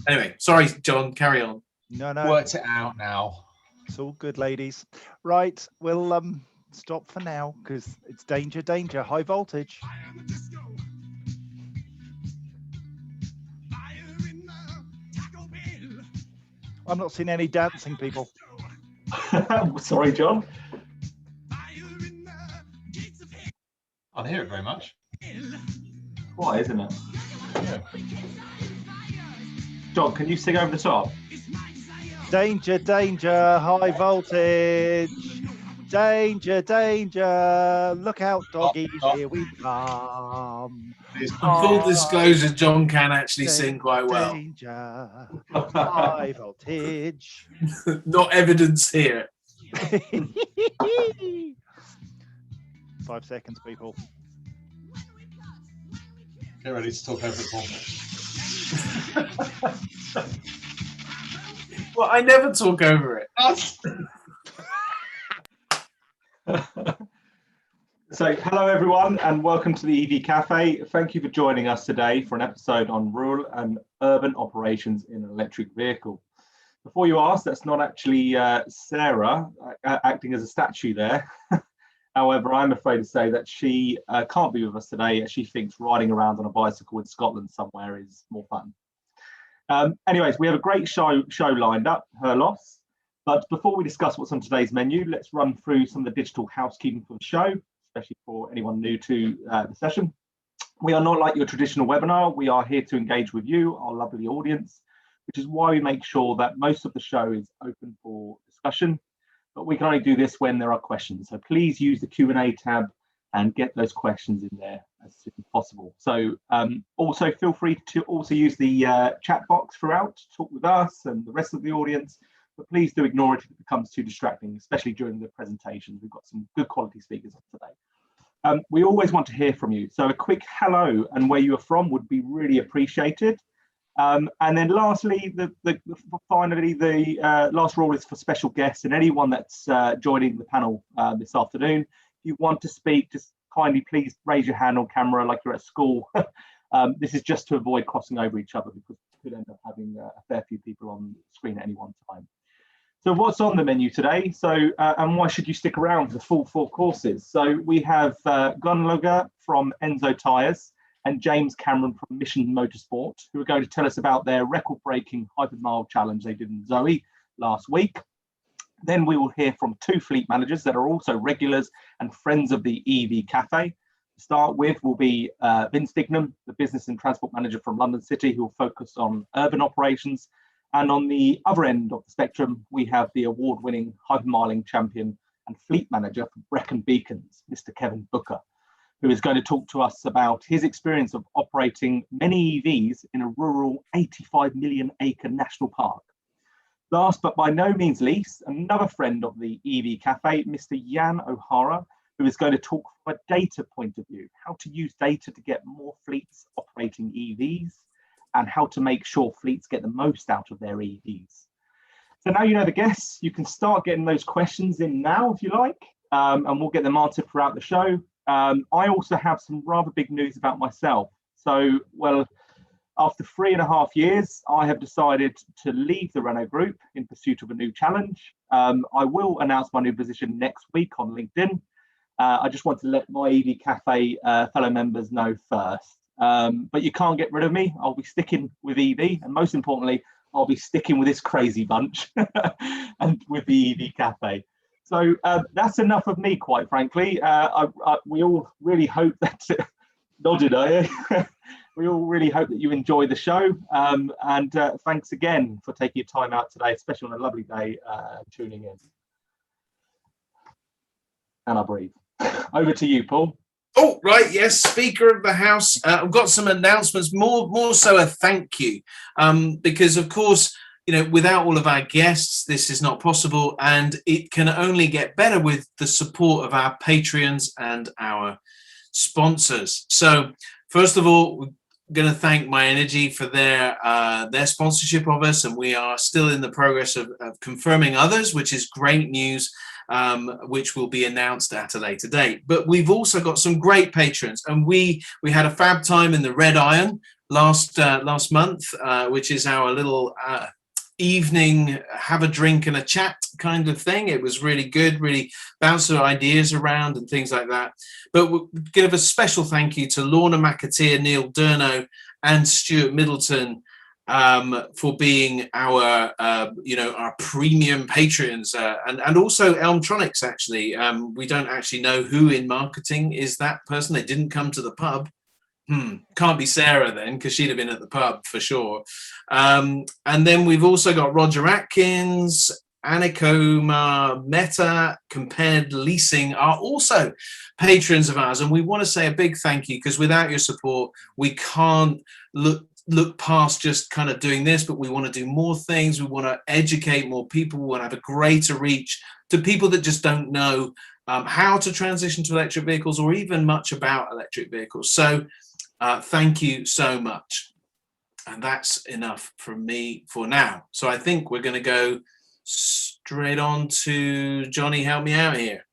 Anyway, sorry, John, carry on. No. Worked it out now. It's all good, ladies. Right, we'll stop for now because it's danger, high voltage. I'm not seeing any dancing people. Sorry, John. I don't hear it very much. Why, isn't it? Yeah. John, can you sing over the top? Danger, high voltage. Danger, look out, doggies, here we come. In full disclosure, John can actually sing quite well. Danger, high voltage. Not evidence here. 5 seconds, people. Get ready to talk over it, Paul. Well, I never talk over it. So, hello everyone, and welcome to the EV Cafe. Thank you for joining us today for an episode on rural and urban operations in an electric vehicle. Before you ask, that's not actually Sarah acting as a statue there. However, I'm afraid to say that she can't be with us today, as she thinks riding around on a bicycle in Scotland somewhere is more fun. Anyways, we have a great show lined up, her loss. But before we discuss what's on today's menu, let's run through some of the digital housekeeping for the show, especially for anyone new to the session. We are not like your traditional webinar. We are here to engage with you, our lovely audience, which is why we make sure that most of the show is open for discussion. But we can only do this when there are questions. So please use the Q&A tab and get those questions in there as soon as possible. So also feel free to also use the chat box throughout to talk with us and the rest of the audience. But please do ignore it if it becomes too distracting, especially during the presentations. We've got some good quality speakers on today. We always want to hear from you. So a quick hello and where you are from would be really appreciated. And then lastly, finally, the last rule is for special guests and anyone that's joining the panel this afternoon. If you want to speak, just kindly please raise your hand on camera like you're at school. This is just to avoid crossing over each other because we could end up having a fair few people on the screen at any one time. So what's on the menu today? So, and why should you stick around for the full 4 courses? So we have Gunloga from Enzo Tyres and James Cameron from Mission Motorsport, who are going to tell us about their record-breaking hypermile challenge they did in Zoe last week. Then we will hear from 2 fleet managers that are also regulars and friends of the EV Cafe. To start with will be Vince Dignam, the business and transport manager from London City, who will focus on urban operations. And on the other end of the spectrum, we have the award-winning hypermiling champion and fleet manager for Brecon Beacons, Mr. Kevin Booker, who is going to talk to us about his experience of operating many EVs in a rural 85 million acre national park. Last but by no means least, another friend of the EV Cafe, Mr. Jan O'Hara, who is going to talk from a data point of view, how to use data to get more fleets operating EVs and how to make sure fleets get the most out of their EVs. So now you know the guests, you can start getting those questions in now if you like, and we'll get them answered throughout the show. I also have some rather big news about myself. So, well, after 3.5 years, I have decided to leave the Renault Group in pursuit of a new challenge. I will announce my new position next week on LinkedIn. I just want to let my EV Cafe fellow members know first. But you can't get rid of me. I'll be sticking with EV, and most importantly, I'll be sticking with this crazy bunch and with the EV Cafe. So that's enough of me, quite frankly. We all really hope that nodded, we all really hope that you enjoy the show. And thanks again for taking your time out today, especially on a lovely day, tuning in. And I breathe. Over to you, Paul. Oh, right, yes, Speaker of the House. I've got some announcements, more so a thank you, because, of course, you know, without all of our guests, this is not possible, and it can only get better with the support of our Patreons and our sponsors. So, first of all, we're going to thank My Energy for their sponsorship of us, and we are still in the progress of confirming others, which is great news. Which will be announced at a later date. But we've also got some great patrons, and we had a fab time in the Red Iron last month, which is our little evening, have a drink and a chat kind of thing. It was really good, really bounced our ideas around and things like that. But we'll give a special thank you to Lorna McAteer, Neil Durno, and Stuart Middleton for being our our premium patrons, and also Elmtronics. Actually, we don't actually know who in marketing is that person. They didn't come to the pub. Can't be Sarah then, because she'd have been at the pub for sure. And then we've also got Roger Atkins, Anikoma, Meta, Compared Leasing are also patrons of ours, and we want to say a big thank you, because without your support we can't look past just kind of doing this, but we want to do more things. We want to educate more people. We want to have a greater reach to people that just don't know how to transition to electric vehicles, or even much about electric vehicles. So thank you so much. And that's enough from me for now. So I think we're going to go straight on to Johnny. Help me out here.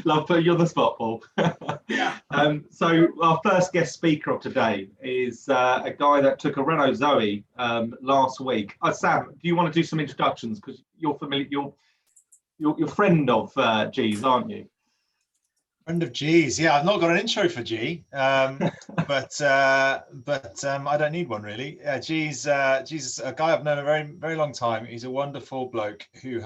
Love putting you on the spot, Paul. Yeah. So our first guest speaker of today is a guy that took a Renault Zoe last week. Sam, do you want to do some introductions, because you're familiar? You're friend of G's, aren't you? Friend of G's, yeah. I've not got an intro for G, but I don't need one really. G's is a guy I've known a very, very long time. He's a wonderful bloke who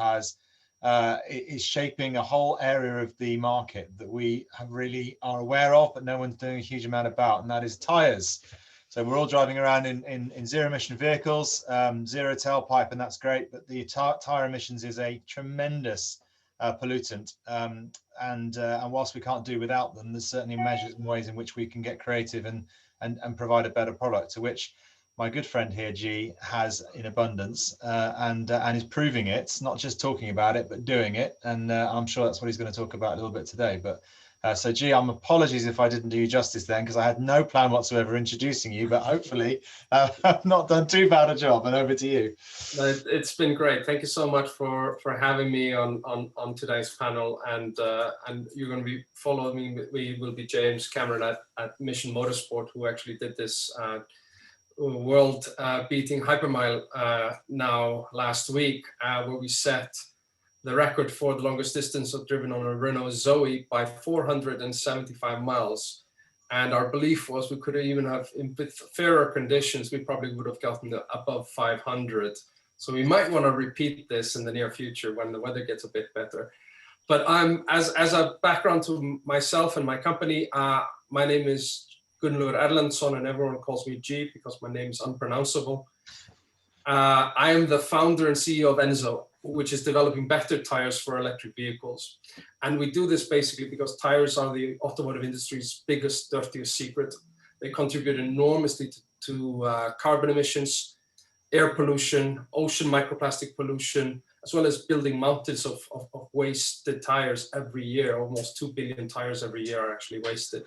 is shaping a whole area of the market that we really are aware of, but no one's doing a huge amount about, and that is tyres. So we're all driving around in zero emission vehicles, zero tailpipe, and that's great, but the tyre emissions is a tremendous pollutant, and whilst we can't do without them, there's certainly measures and ways in which we can get creative and provide a better product, to which my good friend here, G, has in abundance, and is proving it, not just talking about it, but doing it. And I'm sure that's what he's going to talk about a little bit today. But so G, apologies if I didn't do you justice then, because I had no plan whatsoever introducing you, but hopefully I've not done too bad a job. And over to you. It's been great. Thank you so much for having me on today's panel. And you're going to be following me. We will be James Cameron at Mission Motorsport, who actually did this world beating hypermile now last week, where we set the record for the longest distance driven on a Renault Zoe by 475 miles. And our belief was we could even have, in fairer conditions, we probably would have gotten above 500. So we might want to repeat this in the near future when the weather gets a bit better. But as a background to myself and my company, my name is Gunnlaugur Erlendsson, and everyone calls me G because my name is unpronounceable. I am the founder and CEO of Enzo, which is developing better tires for electric vehicles. And we do this basically because tires are the automotive industry's biggest, dirtiest secret. They contribute enormously to carbon emissions, air pollution, ocean microplastic pollution, as well as building mountains of wasted tires every year. Almost 2 billion tires every year are actually wasted.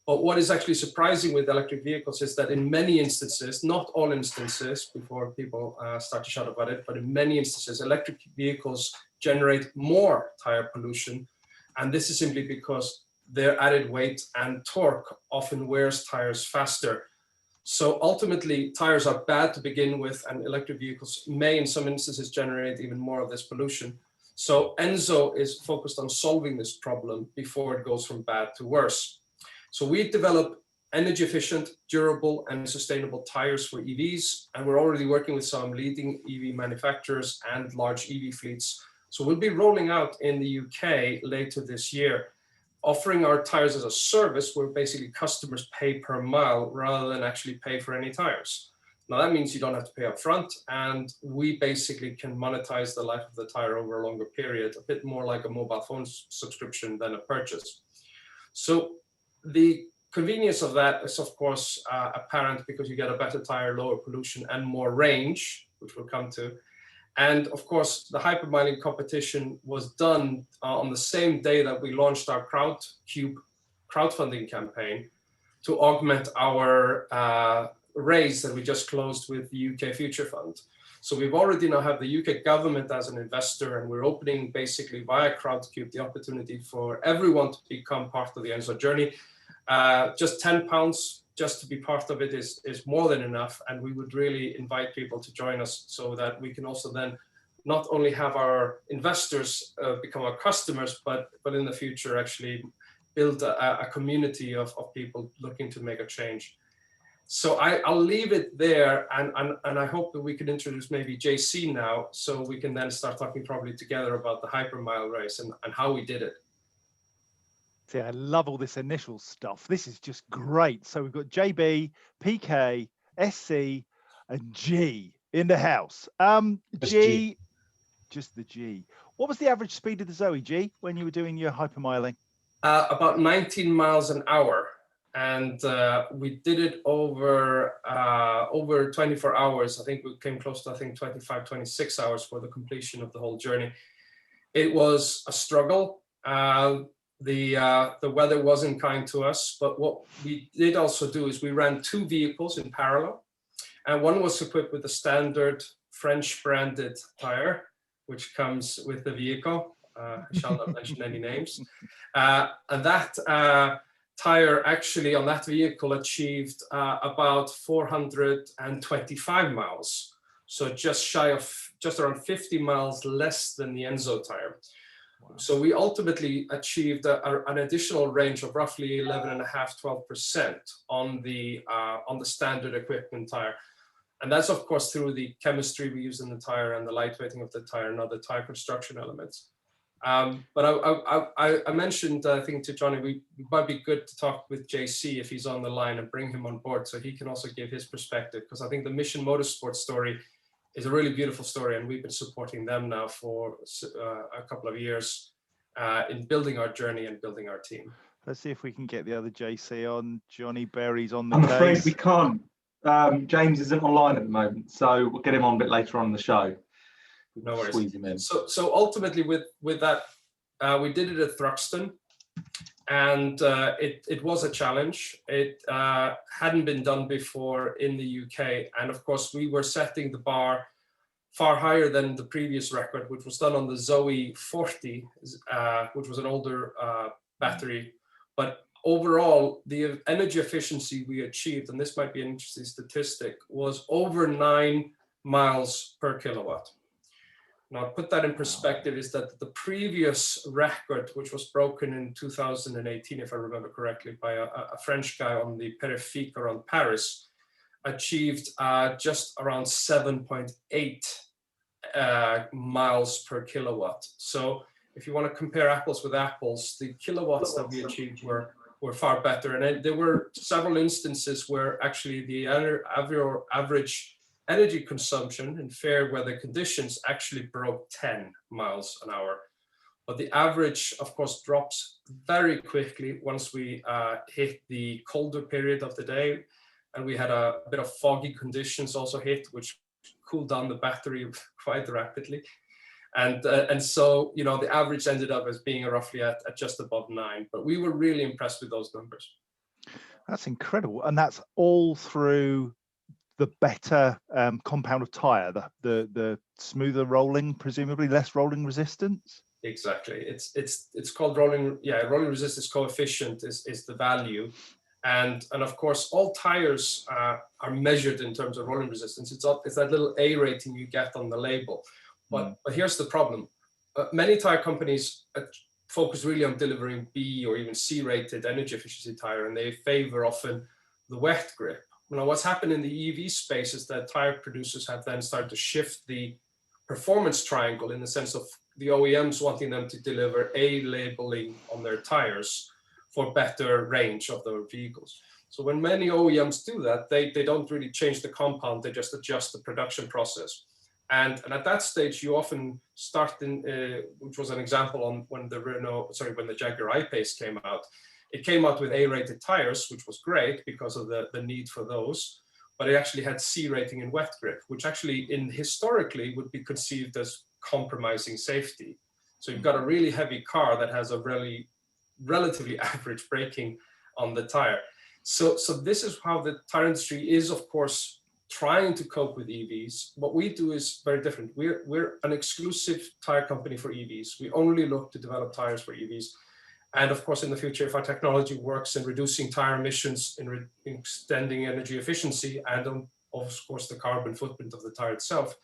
But what is actually surprising with electric vehicles is that in many instances, not all instances, before people start to shout about it, but in many instances, electric vehicles generate more tire pollution. And this is simply because their added weight and torque often wears tires faster. So ultimately, tires are bad to begin with, and electric vehicles may, in some instances, generate even more of this pollution. So Enzo is focused on solving this problem before it goes from bad to worse. So we develop energy efficient, durable, and sustainable tires for EVs. And we're already working with some leading EV manufacturers and large EV fleets. So we'll be rolling out in the UK later this year, offering our tires as a service where basically customers pay per mile rather than actually pay for any tires. Now that means you don't have to pay up front, and we basically can monetize the life of the tire over a longer period, a bit more like a mobile phone subscription than a purchase. So the convenience of that is, of course, apparent because you get a better tire, lower pollution, and more range, which we'll come to. And of course, the hypermiling competition was done on the same day that we launched our CrowdCube crowdfunding campaign to augment our raise that we just closed with the UK Future Fund. So we've already now have the UK government as an investor, and we're opening basically via CrowdCube the opportunity for everyone to become part of the Evsa Journey. Just £10 just to be part of it is more than enough. And we would really invite people to join us so that we can also then not only have our investors become our customers, but in the future actually build a community of people looking to make a change. So I'll leave it there, and I hope that we can introduce maybe JC now, so we can then start talking probably together about the hypermile race and how we did it. See, I love all this initial stuff. This is just great. So we've got JB, PK, SC, and G in the house. G, just the G. What was the average speed of the Zoe, G, when you were doing your hypermiling? About 19 miles an hour. And we did it over 24 hours. I think we came close to, 25, 26 hours for the completion of the whole journey. It was a struggle. The weather wasn't kind to us, but what we did also do is we ran 2 vehicles in parallel, and one was equipped with a standard French branded tire, which comes with the vehicle. I shall not mention any names. And that tire actually on that vehicle achieved about 425 miles. So just around 50 miles less than the Enzo tire. Wow. So we ultimately achieved an additional range of roughly 11.5–12% on the standard equipment tire. And that's of course through the chemistry we use in the tire and the lightweighting of the tire and other tire construction elements. But I mentioned, I think, to Johnny, it might be good to talk with JC if he's on the line and bring him on board so he can also give his perspective, because I think the Mission Motorsport story is a really beautiful story, and we've been supporting them now for a couple of years in building our journey and building our team. Let's see if we can get the other JC on. Johnny Berry's on the I'm case. afraid we can't. James isn't online at the moment, so we'll get him on a bit later on in the show. No worries. Squeeze him in. So ultimately with that, we did it at Thruxton, and it was a challenge. It hadn't been done before in the UK, and of course we were setting the bar far higher than the previous record, which was done on the Zoe 40, which was an older battery. But overall, the energy efficiency we achieved, and this might be an interesting statistic, was over 9 miles per kilowatt. Now, put that in perspective, is that the previous record, which was broken in 2018, if I remember correctly, by a French guy on the Périphérique around Paris, achieved just around 7.8 miles per kilowatt. So if you want to compare apples with apples, the kilowatts that we achieved were far better. And there were several instances where actually the average energy consumption in fair weather conditions actually broke 10 miles an hour. But the average, of course, drops very quickly once we hit the colder period of the day. And we had a bit of foggy conditions also hit, which cooled down the battery quite rapidly. And so, you know, the average ended up as being roughly at just above 9. But we were really impressed with those numbers. That's incredible. And that's all through the better compound of tire, the smoother rolling, presumably less rolling resistance. Exactly. It's called rolling. Yeah, rolling resistance coefficient is the value, and of course all tires are measured in terms of rolling resistance. It's that little A rating you get on the label. But here's the problem: many tire companies focus really on delivering B or even C rated energy efficiency tire, and they favor often the wet grip. Now, what's happened in the EV space is that tire producers have then started to shift the performance triangle in the sense of the OEMs wanting them to deliver A labeling on their tires for better range of their vehicles. So when many OEMs do that, they don't really change the compound, they just adjust the production process. And at that stage, you often start in, which was an example on when the Jaguar I-Pace came out. It came out with A-rated tires, which was great because of the need for those, but it actually had C rating in wet grip, which actually historically would be conceived as compromising safety. So you've got a really heavy car that has a really relatively average braking on the tire. So this is how the tire industry is, of course, trying to cope with EVs. What we do is very different. We're an exclusive tire company for EVs. We only look to develop tires for EVs. And of course, in the future, if our technology works in reducing tire emissions, in extending energy efficiency, and of course the carbon footprint of the tire itself,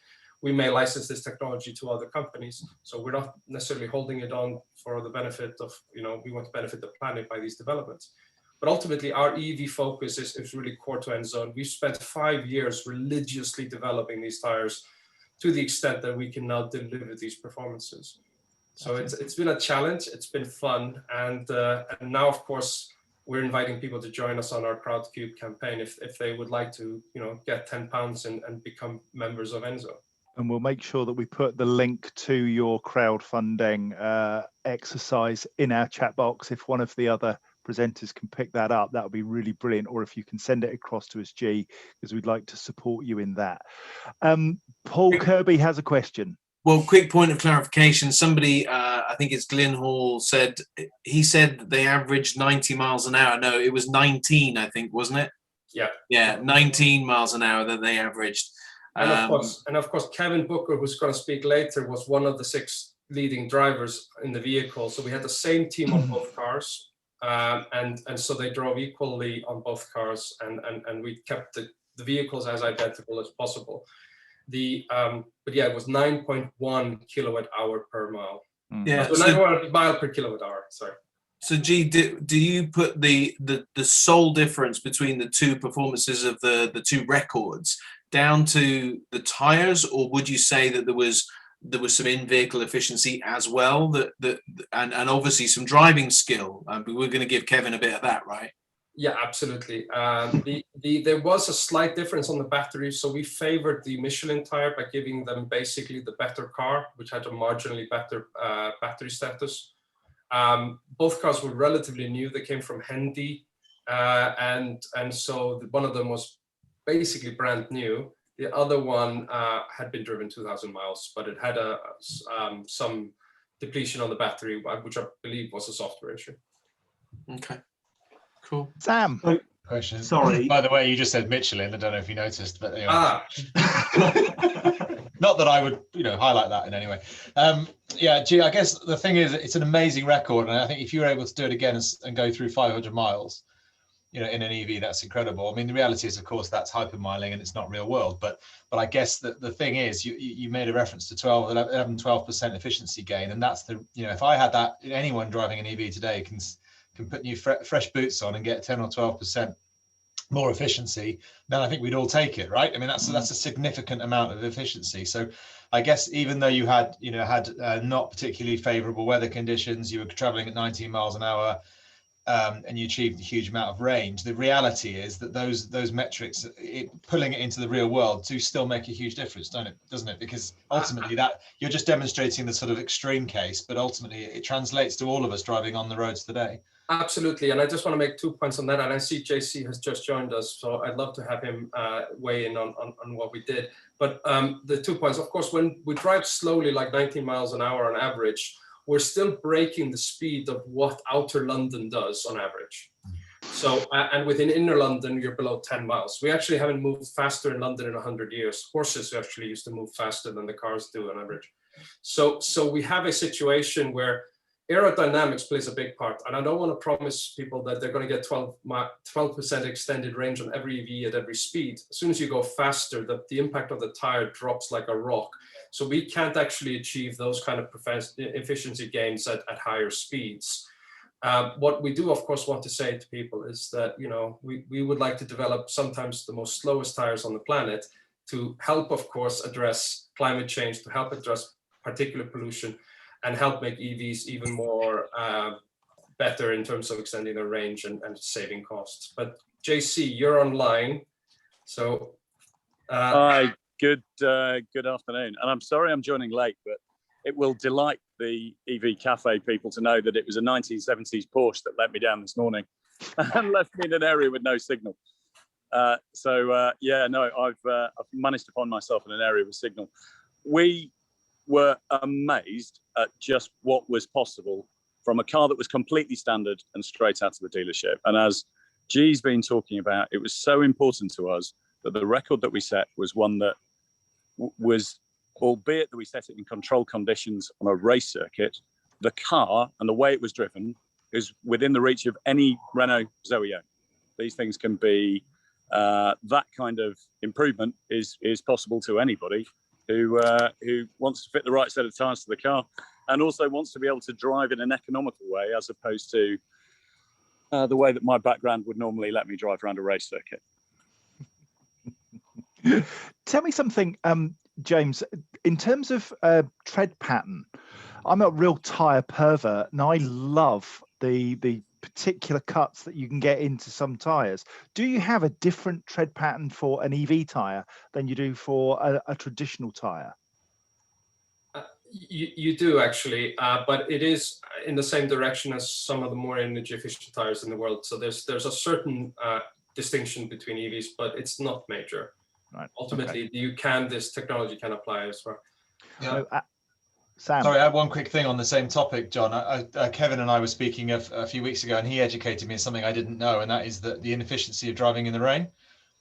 we may license this technology to other companies. So we're not necessarily holding it on for the benefit of, we want to benefit the planet by these developments. But ultimately, our EV focus is really core to Enzo. We've spent 5 years religiously developing these tires to the extent that we can now deliver these performances. So it's been a challenge. It's been fun, and now, of course, we're inviting people to join us on our Crowdcube campaign if they would like to, get £10 and become members of Enzo. And we'll make sure that we put the link to your crowdfunding exercise in our chat box. If one of the other presenters can pick that up, that would be really brilliant. Or if you can send it across to us, G, because we'd like to support you in that. Paul Kirby has a question. Well, quick point of clarification. Somebody, I think it's Glyn Hall, said they averaged 90 miles an hour. No, it was 19, I think, wasn't it? Yeah. Yeah, 19 miles an hour that they averaged. And of course, Kevin Booker, who's going to speak later, was one of the 6 leading drivers in the vehicle. So we had the same team on both cars, and so they drove equally on both cars, and we kept the vehicles as identical as possible. But yeah, it was 9.1 kilowatt hour per mile. Yeah, so 9 mile per kilowatt hour. Sorry. So, G, do you put the sole difference between the two performances of the two records down to the tires, or would you say that there was some in-vehicle efficiency as well, and obviously some driving skill? But we're going to give Kevin a bit of that, right? Yeah, absolutely. There was a slight difference on the battery, so we favored the Michelin tire by giving them basically the better car, which had a marginally better battery status. Both cars were relatively new; they came from Hendy, and so one of them was basically brand new. The other one had been driven 2,000 miles, but it had some depletion on the battery, which I believe was a software issue. Okay, cool. Sam. Question. Sorry. By the way, you just said Michelin. I don't know if you noticed, but anyway. Not that I would, highlight that in any way. Yeah, G, I guess the thing is, it's an amazing record, and I think if you were able to do it again and go through 500 miles, in an EV, that's incredible. I mean, the reality is, of course, that's hypermiling and it's not real world. But I guess that the thing is, you made a reference to 12% efficiency gain, and that's if I had that, anyone driving an EV today can put new fresh boots on and get 10 or 12% more efficiency, then I think we'd all take it, right? I mean, that's a significant amount of efficiency. So I guess even though you had not particularly favorable weather conditions, you were traveling at 19 miles an hour, and you achieved a huge amount of range, the reality is that those metrics, pulling it into the real world, do still make a huge difference, doesn't it? Because ultimately that you're just demonstrating the sort of extreme case, but ultimately it translates to all of us driving on the roads today. Absolutely, and I just want to make 2 points on that. And I see JC has just joined us, so I'd love to have him weigh in on what we did. But the 2 points, of course, when we drive slowly, like 19 miles an hour on average, we're still breaking the speed of what outer London does on average. So, and within inner London, you're below 10 miles. We actually haven't moved faster in London in 100 years. Horses actually used to move faster than the cars do on average. So we have a situation where aerodynamics plays a big part. And I don't want to promise people that they're going to get 12% extended range on every EV at every speed. As soon as you go faster, the impact of the tire drops like a rock. So we can't actually achieve those kind of efficiency gains at higher speeds. What we do, of course, want to say to people is that, we would like to develop sometimes the most slowest tires on the planet to help, of course, address climate change, to help address particulate pollution, and help make EVs even more better in terms of extending their range and saving costs. But JC, you're online. So hi, good afternoon. And I'm sorry I'm joining late, but it will delight the EV Cafe people to know that it was a 1970s Porsche that let me down this morning and left me in an area with no signal. I've managed to find myself in an area with signal. We were amazed at just what was possible from a car that was completely standard and straight out of the dealership. And as G's been talking about, it was so important to us that the record that we set was one that was, albeit that we set it in controlled conditions on a race circuit, the car and the way it was driven is within the reach of any Renault Zoe. These things can be, that kind of improvement is possible to anybody who wants to fit the right set of tyres to the car, and also wants to be able to drive in an economical way, as opposed to the way that my background would normally let me drive around a race circuit. Tell me something, James, in terms of tread pattern. I'm a real tyre pervert, and I love the particular cuts that you can get into some tyres. Do you have a different tread pattern for an EV tyre than you do for a traditional tyre? You do actually, but it is in the same direction as some of the more energy efficient tires in the world. So there's a certain distinction between EVs, but it's not major. Right. Ultimately, okay. This technology can apply as well. Yeah. So, Sam. Sorry, I had one quick thing on the same topic, John. Kevin and I were speaking a few weeks ago, and he educated me on something I didn't know, and that is the inefficiency of driving in the rain.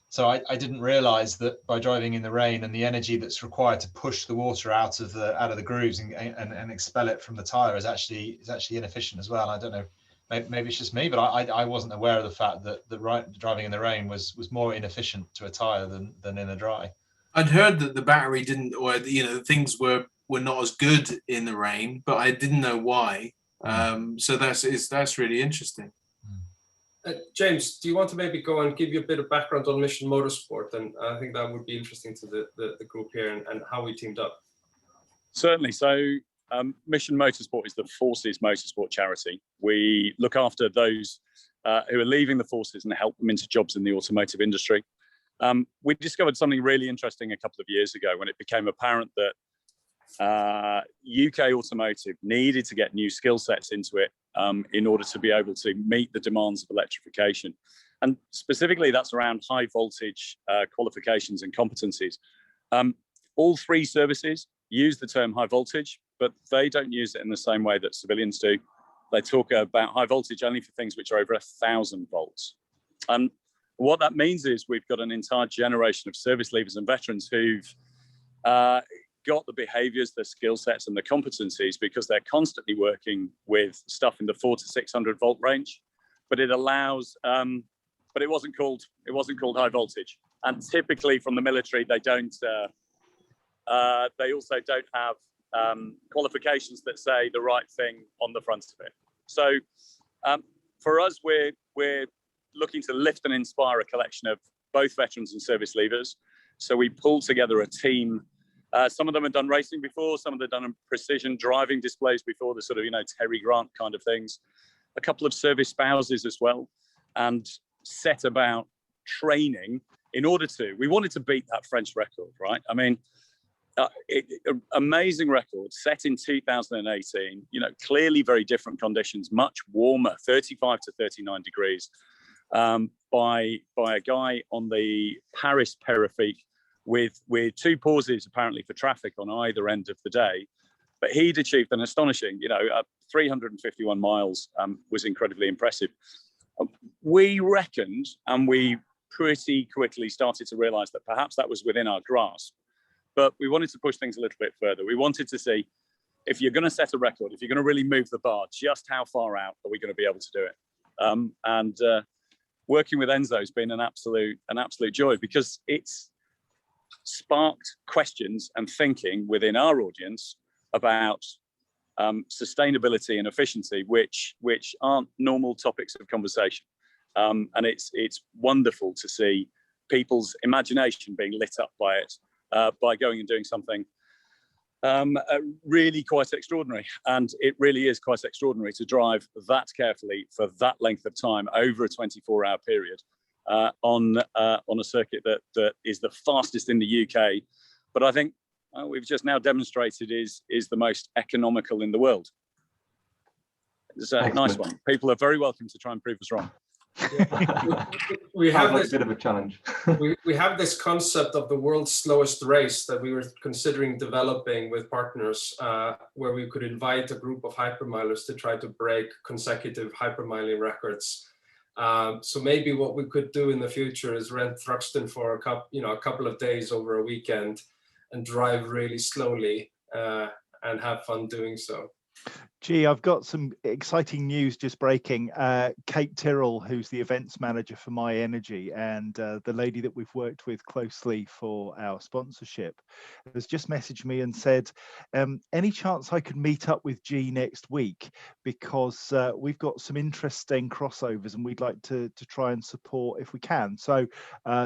So I didn't realize that by driving in the rain and the energy that's required to push the water out of the grooves and expel it from the tire is actually inefficient as well. I don't know, maybe it's just me, but I wasn't aware of the fact that driving in the rain was more inefficient to a tire than in a dry. I'd heard that the battery didn't, or things were not as good in the rain, but I didn't know why. So that's really interesting. James, do you want to maybe go and give you a bit of background on Mission Motorsport? And I think that would be interesting to the group here and how we teamed up. Certainly. So Mission Motorsport is the Forces Motorsport charity. We look after those who are leaving the forces and help them into jobs in the automotive industry. We discovered something really interesting a couple of years ago when it became apparent that UK automotive needed to get new skill sets into it in order to be able to meet the demands of electrification. And specifically, that's around high voltage qualifications and competencies. All three services use the term high voltage, but they don't use it in the same way that civilians do. They talk about high voltage only for things which are over 1,000 volts. And what that means is we've got an entire generation of service leavers and veterans who've got the behaviors, the skill sets and the competencies because they're constantly working with stuff in the 400 to 600 volt range, but it allows, but it wasn't called high voltage. And typically from the military, they also don't have qualifications that say the right thing on the front of it. So for us, we're looking to lift and inspire a collection of both veterans and service leavers. So we pulled together a team. Some of them have done racing before, some of them have done precision driving displays before, the sort of, Terry Grant kind of things. A couple of service spouses as well, and set about training we wanted to beat that French record, right? I mean, amazing record set in 2018, clearly very different conditions, much warmer, 35 to 39 degrees, by a guy on the Paris Périphérique with two pauses apparently for traffic on either end of the day. But he'd achieved an astonishing, 351 miles was incredibly impressive. We reckoned, and we pretty quickly started to realize that perhaps that was within our grasp, but we wanted to push things a little bit further. We wanted to see if you're going to set a record, if you're going to really move the bar, just how far out are we going to be able to do it? Working with Enzo has been an absolute joy because it's sparked questions and thinking within our audience about sustainability and efficiency, which aren't normal topics of conversation. And it's wonderful to see people's imagination being lit up by it, by going and doing something really quite extraordinary. And it really is quite extraordinary to drive that carefully for that length of time over a 24-hour period on a circuit that is the fastest in the UK, but I think we've just now demonstrated is the most economical in the world. It's a nice one. People are very welcome to try and prove us wrong. We have a bit of a challenge. we have this concept of the world's slowest race that we were considering developing with partners, where we could invite a group of hypermilers to try to break consecutive hypermiling records. So maybe what we could do in the future is rent Thruxton for a couple of days over a weekend and drive really slowly and have fun doing so. Gee, I've got some exciting news just breaking. Kate Tyrrell, who's the events manager for My Energy and the lady that we've worked with closely for our sponsorship, has just messaged me and said, any chance I could meet up with G next week? Because we've got some interesting crossovers and we'd like to try and support if we can. So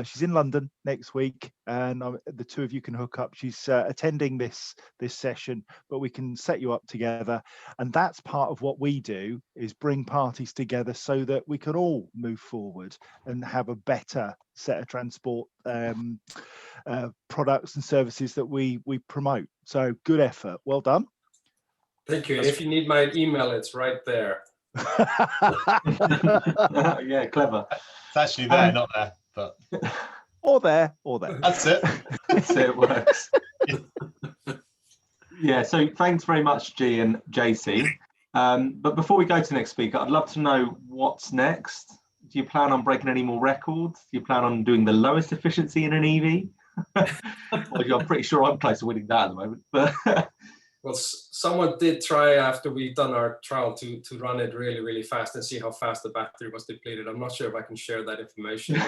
she's in London next week and the two of you can hook up. She's attending this session, but we can set you up together. And that's part of what we do, is bring parties together so that we can all move forward and have a better set of transport products and services that we promote. So good effort. Well done. Thank you. And if you need my email, it's right there. Yeah, clever. It's actually there, not there, but or there, or there. That's it. That's it. It works. Yeah, so thanks very much, G and JC. But before we go to the next speaker, I'd love to know what's next. Do you plan on breaking any more records? Do you plan on doing the lowest efficiency in an EV? Well, I'm pretty sure I'm close to winning that at the moment. But well, someone did try after we've done our trial to run it really, really fast and see how fast the battery was depleted. I'm not sure if I can share that information.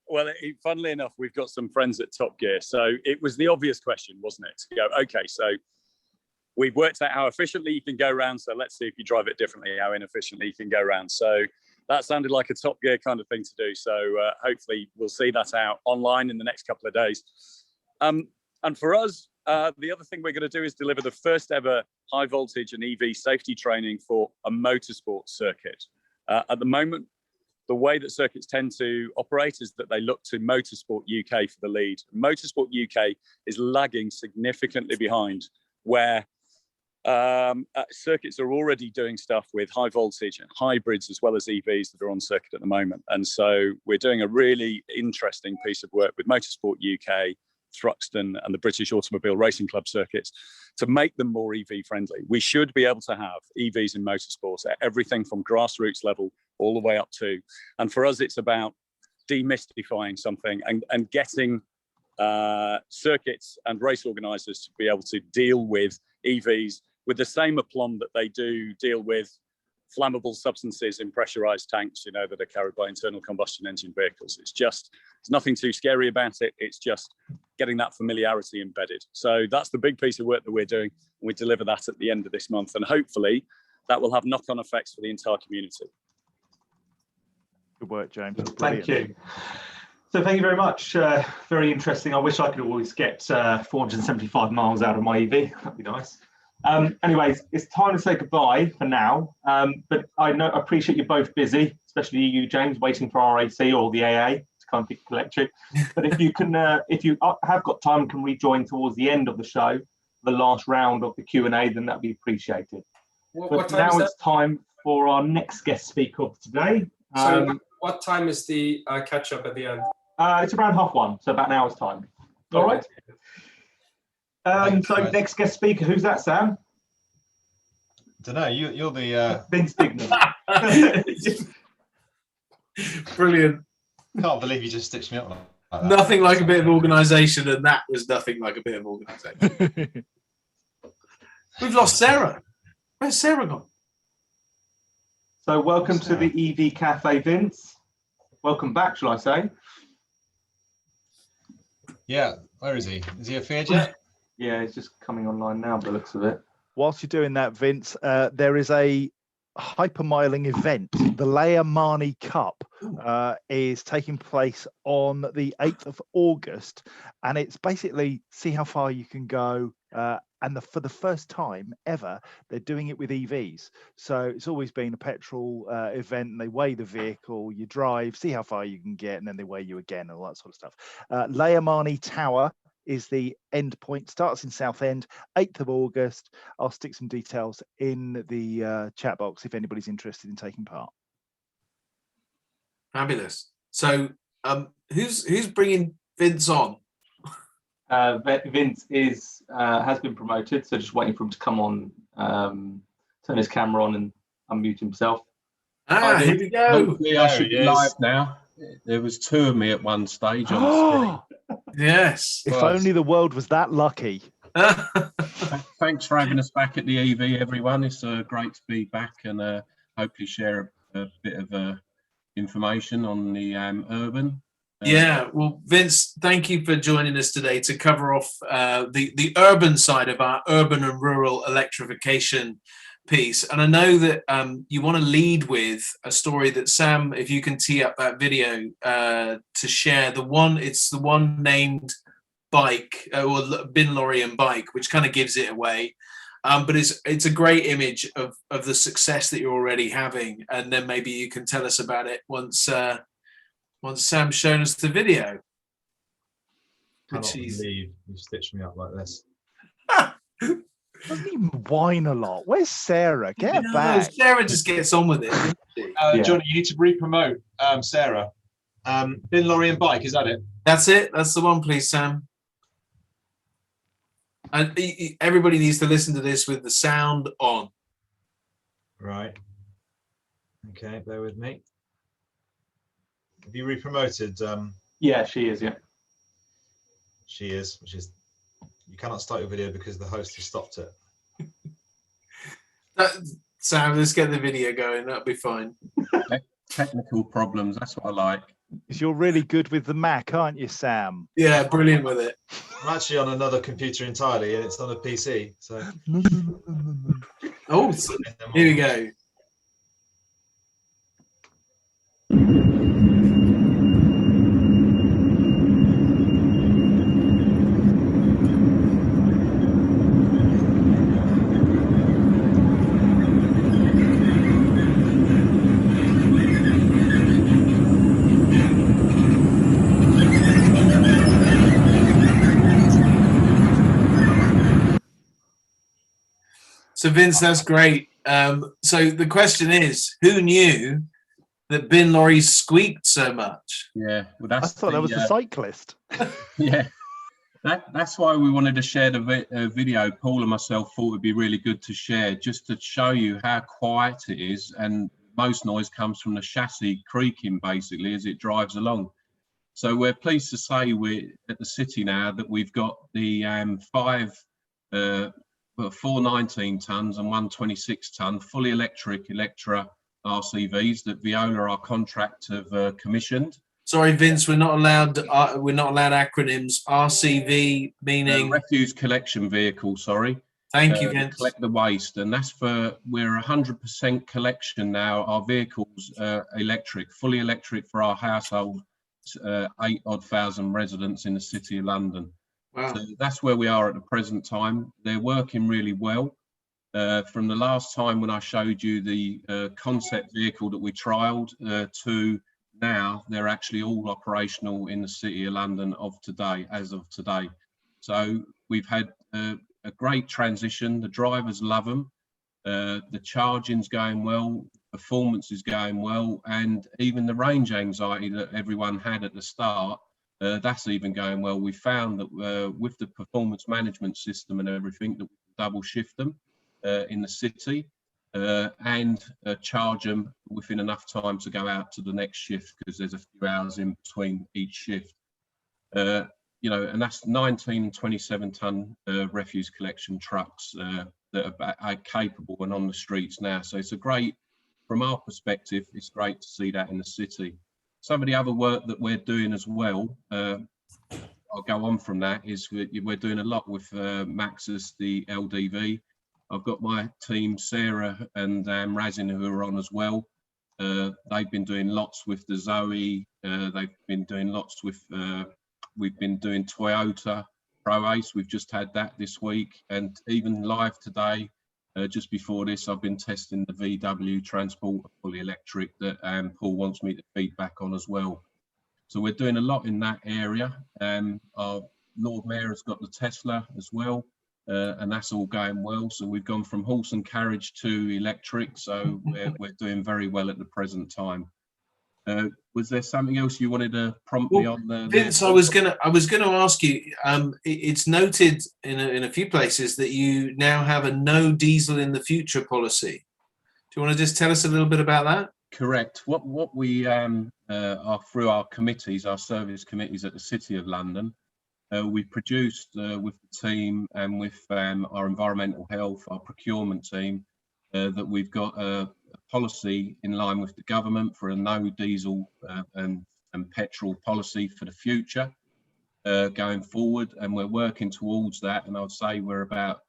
Well, funnily enough, we've got some friends at Top Gear. So it was the obvious question, wasn't it? To go, okay, so we've worked out how efficiently you can go around. So let's see if you drive it differently, how inefficiently you can go around. So that sounded like a Top Gear kind of thing to do. So hopefully we'll see that out online in the next couple of days. And for us, the other thing we're going to do is deliver the first ever high voltage and EV safety training for a motorsport circuit. At the moment, the way that circuits tend to operate is that they look to Motorsport UK for the lead. Motorsport UK is lagging significantly behind, where circuits are already doing stuff with high voltage and hybrids as well as EVs that are on circuit at the moment. And so we're doing a really interesting piece of work with Motorsport UK, Thruxton and the British Automobile Racing Club circuits to make them more EV friendly. We should be able to have EVs in motorsport at everything from grassroots level all the way up to, and for us it's about demystifying something and getting circuits and race organisers to be able to deal with EVs with the same aplomb that they do deal with flammable substances in pressurized tanks, you know, that are carried by internal combustion engine vehicles. There's nothing too scary about it. It's just getting that familiarity embedded. So that's the big piece of work that we're doing. We deliver that at the end of this month, and hopefully that will have knock-on effects for the entire community. Good work, James. Thank you. So thank you very much. Very interesting. I wish I could always get 475 miles out of my EV. That'd be nice. Anyways, it's time to say goodbye for now. But I appreciate you're both busy, especially you, James, waiting for RAC or the AA to come and collect you. But if you can, if you have got time, can rejoin towards the end of the show, the last round of the Q&A, then that'd be appreciated. What time now is that? It's time for our next guest speaker of today. So what time is the catch up at the end? It's around 1:30, so about an hour's time. All right. So next guest speaker, who's that, Sam? Don't know. You're the Vince Dignan. Brilliant. Can't believe you just stitched me up like that. Nothing like a bit of organisation, and that was nothing like a bit of organisation. We've lost Sarah. Where's Sarah gone? So welcome to the EV Cafe, Vince. Welcome back, shall I say? Yeah, where is he? Is he appeared yet? Yeah, it's just coming online now by the looks of it. Whilst you're doing that, Vince, there is a hypermiling event. The Leia Marnie Cup is taking place on the 8th of August, and it's basically see how far you can go. And for the first time ever, they're doing it with EVs. So it's always been a petrol event, and they weigh the vehicle, you drive, see how far you can get, and then they weigh you again, and all that sort of stuff. Leia Marnie Tower is the end point, starts in Southend, 8th of August. I'll stick some details in the chat box if anybody's interested in taking part. Fabulous. So who's bringing Vince on? Vince has been promoted, so just waiting for him to come on, turn his camera on and unmute himself. Here we go. Hopefully I should be live now. There was two of me at one stage on the screen. Yes. If only the world was that lucky. Thanks for having us back at the EV, everyone. It's great to be back and hopefully share a bit of information on the urban. Yeah, well, Vince, thank you for joining us today to cover off the urban side of our urban and rural electrification piece. And I know that you want to lead with a story that Sam, if you can tee up that video to share, it's the one named bike or bin lorry and bike, which kind of gives it away. But it's a great image of the success that you're already having, and then maybe you can tell us about it once Sam's shown us the video. I cannot believe you stitched me up like this. Doesn't even whine a lot. Where's Sarah? Get her back. Sarah just gets on with it. Doesn't she? Johnny, you need to re-promote Sarah. Bin lorry and bike, is that it? That's it. That's the one, please, Sam. And everybody needs to listen to this with the sound on. Right. Okay, bear with me. Have you re-promoted? Yeah, she is. Yeah. She is, which is, you cannot start your video because the host has stopped it. Sam, let's get the video going. That'll be fine. Technical problems, that's what I like. Because you're really good with the Mac, aren't you, Sam? Yeah, brilliant with it. I'm actually on another computer entirely, and it's on a PC. So. Oh, here we go. So Vince, that's great. So the question is, who knew that bin lorries squeaked so much? Yeah, well, I thought that was the cyclist. Yeah, that's why we wanted to share the video. Paul and myself thought it'd be really good to share, just to show you how quiet it is, and most noise comes from the chassis creaking basically as it drives along. So we're pleased to say we're at the city now that we've got the 4 19 tons and 1 26 ton fully electric Electra RCVs that Viola, our contract, have commissioned. Sorry, Vince, we're not allowed acronyms. RCV meaning refuse collection vehicle. Sorry. Thank you, Vince. Collect the waste, and that's we're 100% collection now. Our vehicles electric, fully electric for our household, 8,000 residents in the City of London. Wow. So that's where we are at the present time. They're working really well. From the last time when I showed you the concept vehicle that we trialled to now, they're actually all operational in the City of London as of today. So we've had a great transition. The drivers love them. The charging's going well, performance is going well, and even the range anxiety that everyone had at the start, that's even going well. We found that with the performance management system and everything, that we can double shift them in the city and charge them within enough time to go out to the next shift, because there's a few hours in between each shift. You know, and that's 19 and 27 ton refuse collection trucks that are capable and on the streets now. So it's from our perspective, it's great to see that in the city. Some of the other work that we're doing as well, I'll go on from that, is we're doing a lot with Max's, the LDV. I've got my team, Sarah and Razin, who are on as well. They've been doing lots with the Zoe. They've been doing lots with, we've been doing Toyota Pro Ace. We've just had that this week, and even live today, just before this, I've been testing the VW Transporter fully electric that Paul wants me to feedback on as well. So we're doing a lot in that area. Our Lord Mayor has got the Tesla as well, and that's all going well. So we've gone from horse and carriage to electric. So we're doing very well at the present time. Was there something else you wanted to prompt me on there? Vince, I was gonna ask you. It's noted in a few places that you now have a no diesel in the future policy. Do you want to just tell us a little bit about that? Correct. What we are through our committees, our service committees at the City of London, We've produced with the team and with our environmental health, our procurement team, that we've got a policy in line with the government for a no diesel and petrol policy for the future going forward, and we're working towards that. And I'd say we're about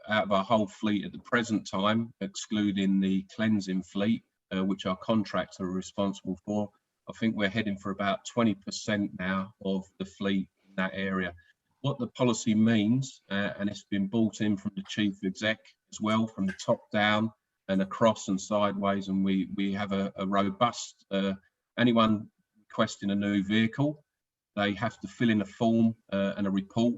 out of our whole fleet at the present time, excluding the cleansing fleet, which our contractors are responsible for. I think we're heading for about 20% now of the fleet in that area. What the policy means, and it's been brought in from the chief exec as well, from the top down and across and sideways, and we have a robust, anyone requesting a new vehicle, they have to fill in a form and a report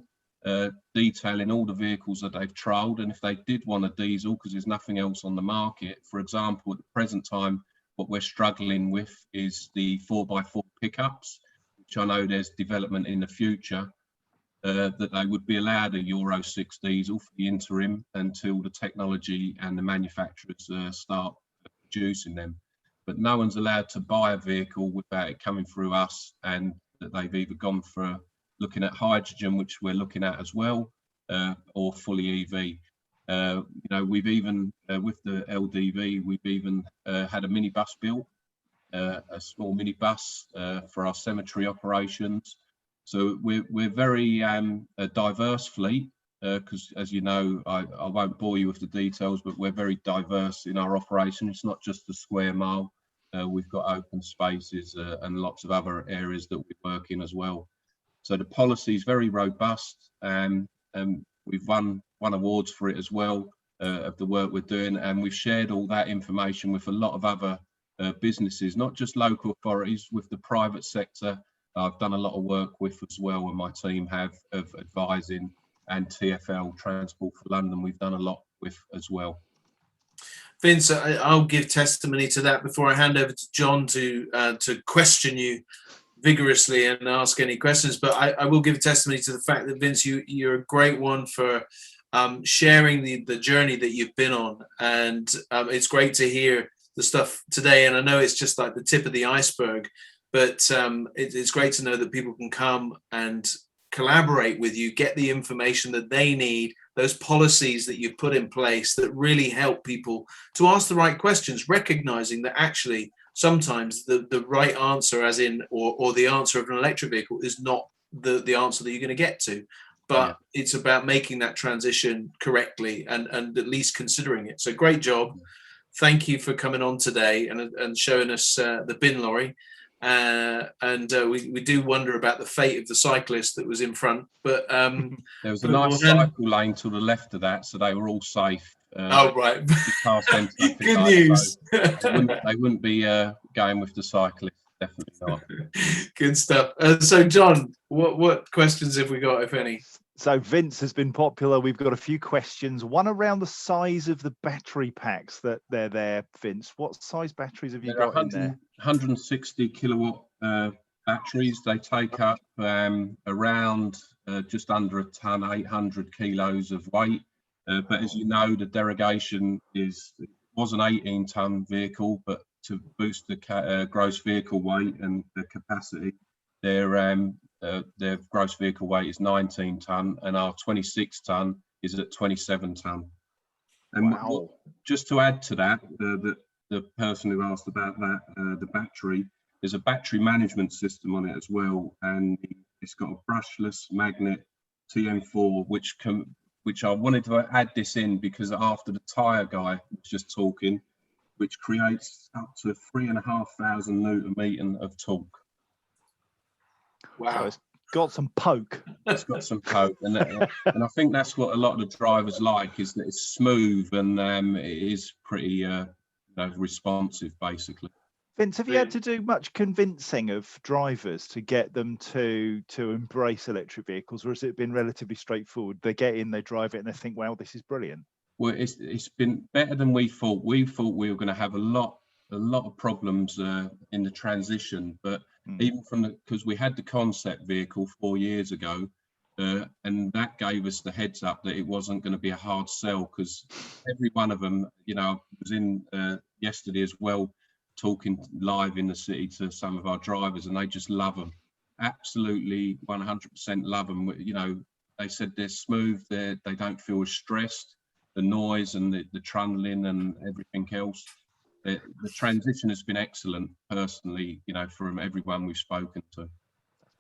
detailing all the vehicles that they've trialled, and if they did want a diesel, because there's nothing else on the market. For example, at the present time, what we're struggling with is the 4x4 pickups, which I know there's development in the future, that they would be allowed a Euro 6 diesel for the interim until the technology and the manufacturers start producing them. But no one's allowed to buy a vehicle without it coming through us, and that they've either gone for looking at hydrogen, which we're looking at as well, or fully EV. You know, we've even, with the LDV, we've even had a minibus built, a small minibus for our cemetery operations. So we're very a diverse fleet, because as you know, I won't bore you with the details, but we're very diverse in our operation. It's not just the square mile. We've got open spaces and lots of other areas that we work in as well. So the policy is very robust, and we've won awards for it as well, of the work we're doing, and we've shared all that information with a lot of other businesses, not just local authorities, with the private sector. I've done a lot of work with as well, and my team have, of advising, and TfL, Transport for London, we've done a lot with as well. Vince, I'll give testimony to that before I hand over to John to question you vigorously and ask any questions. But I will give testimony to the fact that, Vince, you're a great one for sharing the journey that you've been on. And it's great to hear the stuff today. And I know it's just like the tip of the iceberg, but it's great to know that people can come and collaborate with you, get the information that they need, those policies that you've put in place that really help people to ask the right questions, recognizing that actually sometimes the right answer, as in, or the answer of an electric vehicle, is not the answer that you're going to get to, but it's about making that transition correctly and at least considering it. So great job. Thank you for coming on today and showing us the bin lorry. We do wonder about the fate of the cyclist that was in front, but there was a nice cycle lane to the left of that, so they were all safe. Oh, right. Good news. So they wouldn't be going with the cyclist, definitely not. Good stuff. So John, what questions have we got, if any? So Vince has been popular. We've got a few questions. One around the size of the battery packs that they're there, Vince. What size batteries have you got in there? 160 kilowatt batteries. They take up around just under a ton, 800 kilos of weight. But as you know, the derogation was an 18-ton vehicle, but to boost the gross vehicle weight and the capacity, their gross vehicle weight is 19 ton, and our 26 ton is at 27 ton. And wow. Just to add to that, the person who asked about that, the battery, there's a battery management system on it as well, and it's got a brushless magnet TM4, which I wanted to add this in because after the tyre guy was just talking, which creates up to 3,500 Newton meter of torque. Wow, so it's got some poke. It's got some poke, and I think that's what a lot of the drivers like, is that it's smooth and it is pretty responsive, basically. Vince, have you had to do much convincing of drivers to get them to embrace electric vehicles, or has it been relatively straightforward? They get in, they drive it, and they think, "Wow, this is brilliant." Well, it's been better than we thought. We thought we were going to have a lot of problems in the transition, but even because we had the concept vehicle 4 years ago, and that gave us the heads up that it wasn't going to be a hard sell, because every one of them, I was in yesterday as well, talking live in the city to some of our drivers, and they just love them. absolutely 100% love them. You know, they said they're smooth, they don't feel as stressed. The noise and the trundling and everything else. The transition has been excellent, personally, you know, from everyone we've spoken to.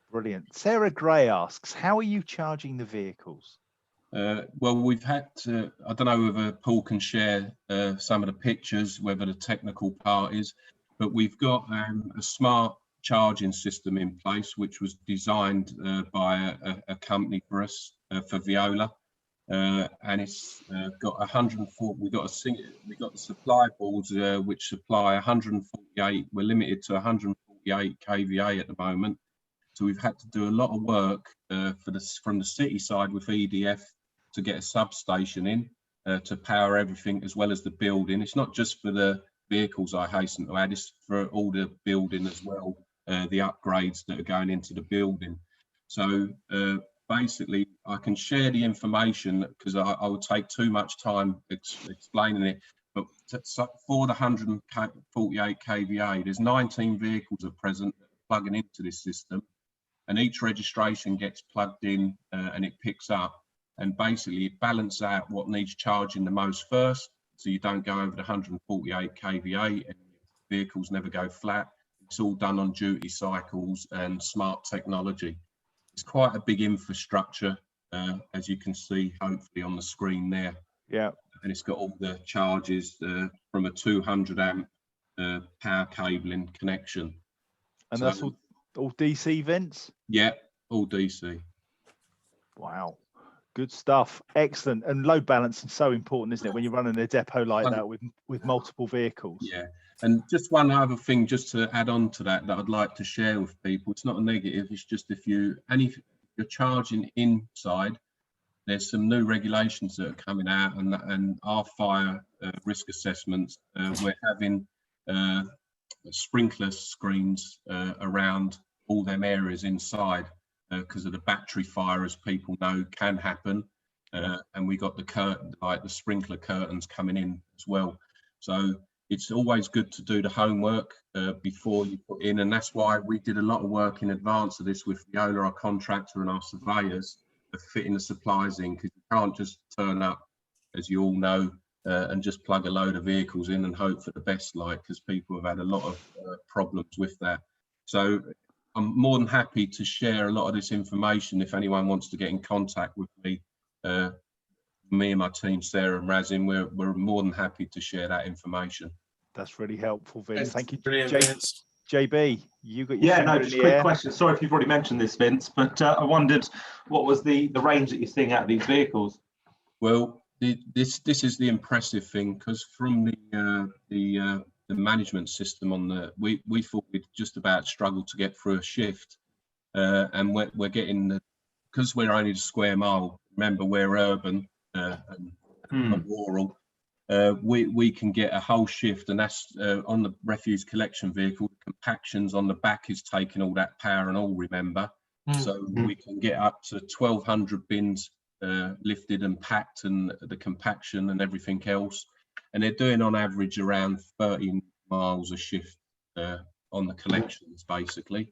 Brilliant. Sarah Gray asks, how are you charging the vehicles? Well, we've had to, I don't know whether Paul can share some of the pictures, whether the technical part is, but we've got a smart charging system in place, which was designed by a company for us, for Viola. And it's got 104. We got the supply boards which supply 148. We're limited to 148 kVA at the moment, so we've had to do a lot of work from the city side with EDF to get a substation in to power everything, as well as the building. It's not just for the vehicles, I hasten to add, it's for all the building as well, the upgrades that are going into the building. So basically, I can share the information because I would take too much time explaining it. But for the 148 kVA, there's 19 vehicles at present plugging into this system, and each registration gets plugged in and it picks up, and basically it balances out what needs charging the most first, so you don't go over the 148 kVA and vehicles never go flat. It's all done on duty cycles and smart technology. It's quite a big infrastructure, as you can see, hopefully on the screen there. Yeah. And it's got all the charges from a 200 amp power cabling connection. And so, that's all DC vents? Yeah, all DC. Wow. Good stuff. Excellent. And load balancing is so important, isn't it, when you're running a depot like that with multiple vehicles? Yeah. And just one other thing, just to add on to that I'd like to share with people. It's not a negative. It's just if you're charging inside, there's some new regulations that are coming out, and our fire risk assessments. We're having sprinkler screens around all them areas inside because of the battery fire, as people know, can happen. And we got the curtain, like the sprinkler curtains coming in as well. So it's always good to do the homework before you put in, and that's why we did a lot of work in advance of this with Viola, our contractor, and our surveyors, of fitting the supplies in, because you can't just turn up, as you all know, and just plug a load of vehicles in and hope for the best, like, because people have had a lot of problems with that. So I'm more than happy to share a lot of this information if anyone wants to get in contact with me. Me and my team, Sarah and Razin, we're more than happy to share that information. That's really helpful, Vince. Thank you. Brilliant, Vince. JB, you got your just a quick question. Sorry if you've already mentioned this, Vince, but I wondered what was the range that you're seeing out of these vehicles? Well, this is the impressive thing, because from the management system on the, we thought we'd just about struggled to get through a shift, and we're getting because we're only a square mile. Remember, we're urban and not rural. We can get a whole shift, and that's on the refuse collection vehicle. The compactions on the back is taking all that power and all, remember. So we can get up to 1,200 bins lifted and packed, and the compaction and everything else. And they're doing on average around 30 miles a shift on the collections, basically,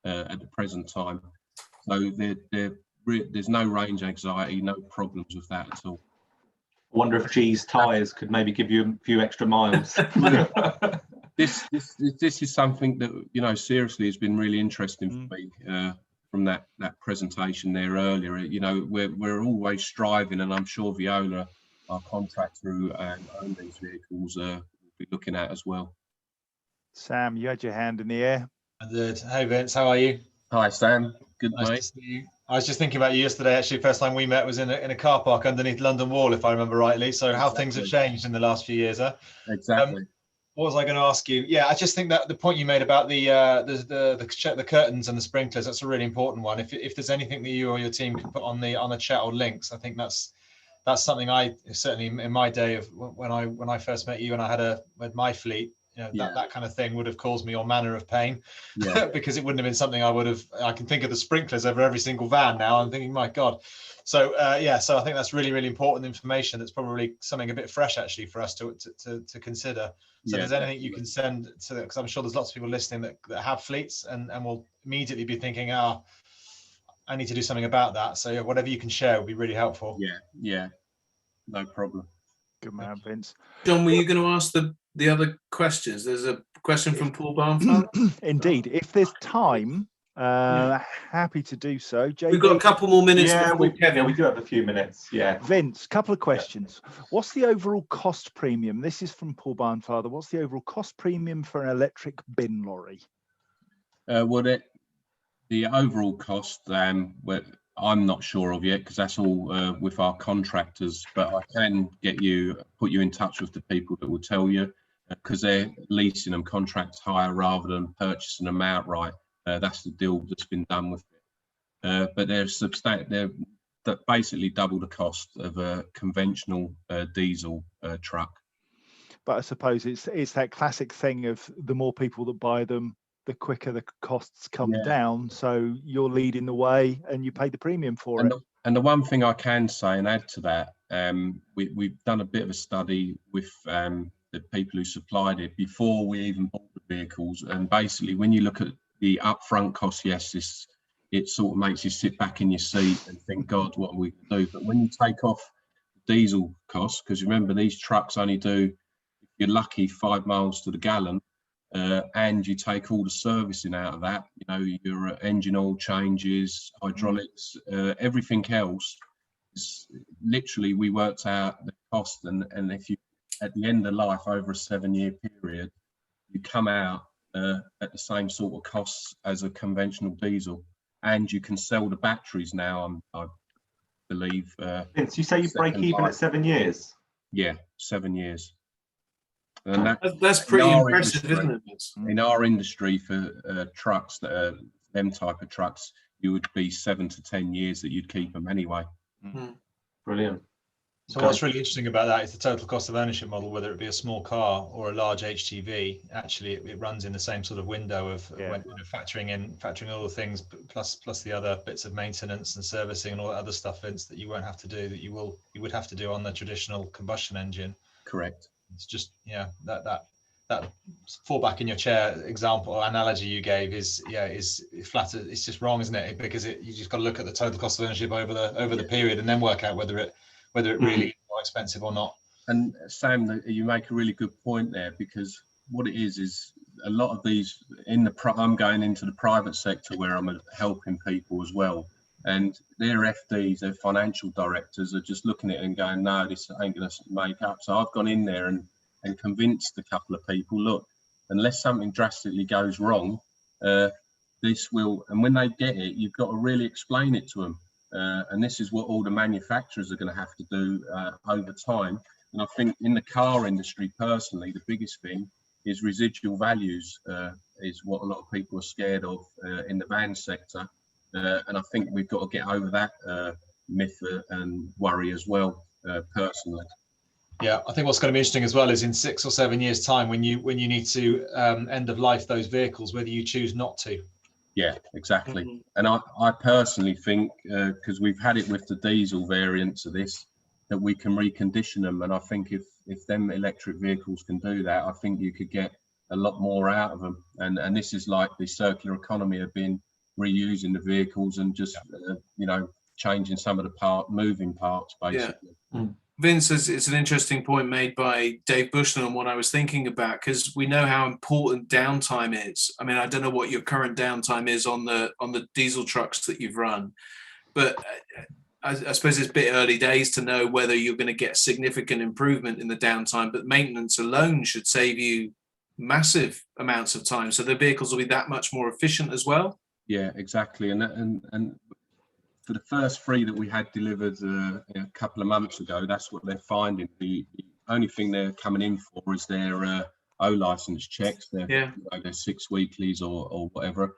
at the present time. So there's no range anxiety, no problems with that at all. I wonder if G's tyres could maybe give you a few extra miles. This is something that, you know, seriously has been really interesting for me from that presentation there earlier. You know, we're always striving, and I'm sure Viola, our contractor who own these vehicles, will be looking at as well. Sam, you had your hand in the air. I did. Hey Vince, how are you? Hi Sam, good Nice mate. to see you. I was just thinking about you yesterday. Actually, first time we met was in a car park underneath London Wall, if I remember rightly. So how things have changed in the last few years, huh? Exactly. What was I going to ask you? Yeah, I just think that the point you made about the curtains and the sprinklers, that's a really important one. If there's anything that you or your team can put on the chat or links, I think that's something I certainly in my day of when I first met you and I had my fleet, that kind of thing would have caused me all manner of pain, Yeah. because it wouldn't have been something I can think of the sprinklers over every single van now. I'm thinking, my God. So so I think that's really, really important information. That's probably something a bit fresh actually for us to consider. So if there's anything you can send to, because I'm sure there's lots of people listening that have fleets and will immediately be thinking, I need to do something about that. So whatever you can share would be really helpful. Yeah, no problem. Good man, Vince. John, were you going to ask the other questions? There's a question from Paul Barnfather. Indeed, if there's time, happy to do so. JB, We've got a couple more minutes. Yeah, before Kevin. we do have a few minutes. Yeah. Vince, couple of questions. What's the overall cost premium? This is from Paul Barnfather. What's the overall cost premium for an electric bin lorry? The overall cost, I'm not sure of yet, because that's all with our contractors, but I can put you in touch with the people that will tell you, because they're leasing them contract hire rather than purchasing them outright. That's the deal that's been done with it. But they're basically double the cost of a conventional diesel truck. But I suppose it's that classic thing of the more people that buy them, the quicker the costs come down. So you're leading the way and you pay the premium for it. And the one thing I can say and add to that, we've done a bit of a study with the people who supplied it before we even bought the vehicles. And basically, when you look at the upfront cost, yes, it sort of makes you sit back in your seat and think, God, what are we going to do? But when you take off diesel costs, because remember, these trucks only do, if you're lucky, 5 miles to the gallon. And you take all the servicing out of that, your engine oil changes, hydraulics, everything else. Literally, we worked out the cost, and if you, at the end of life, over a 7-year period, you come out at the same sort of costs as a conventional diesel, and you can sell the batteries now. I believe. Vince, you say you break even at 7 years? Yeah, 7 years. And that's pretty impressive, isn't it? In our industry, for trucks that are them type of trucks, you would be 7 to 10 years that you'd keep them anyway. Brilliant. So what's really interesting about that is the total cost of ownership model, whether it be a small car or a large HGV. Actually, it runs in the same sort of window of when, factoring all the things plus the other bits of maintenance and servicing and all that other stuff, Vince, that you won't have to do that you would have to do on the traditional combustion engine. Correct. It's just that fall back in your chair example or analogy you gave is flat. It's just wrong, isn't it? Because you just got to look at the total cost of ownership over the period and then work out whether it really is more expensive or not. And Sam, you make a really good point there, because what it is a lot of these I'm going into the private sector where I'm helping people as well. And their FDs, their financial directors, are just looking at it and going, no, this ain't going to make up. So I've gone in there and convinced a couple of people, look, unless something drastically goes wrong, this will, and when they get it, you've got to really explain it to them. And this is what all the manufacturers are going to have to do over time. And I think in the car industry, personally, the biggest thing is residual values is what a lot of people are scared of in the van sector. And I think we've got to get over that myth and worry as well, personally. Yeah, I think what's going to be interesting as well is in 6 or 7 years' time, when you need to end of life those vehicles, whether you choose not to. Yeah, exactly. And I personally think, because we've had it with the diesel variants of this, that we can recondition them. And I think if them electric vehicles can do that, I think you could get a lot more out of them. And this is like the circular economy of being reusing the vehicles and just changing some of the moving parts, basically. Vince, it's an interesting point made by Dave Bushnell and what I was thinking about, because we know how important downtime is. I mean, I don't know what your current downtime is on the diesel trucks that you've run, but I suppose it's a bit early days to know whether you're going to get significant improvement in the downtime, but maintenance alone should save you massive amounts of time. So the vehicles will be that much more efficient as well. Yeah, exactly. And for the first 3 that we had delivered a couple of months ago, that's what they're finding. The only thing they're coming in for is their O license checks, their 6 weeklies or whatever,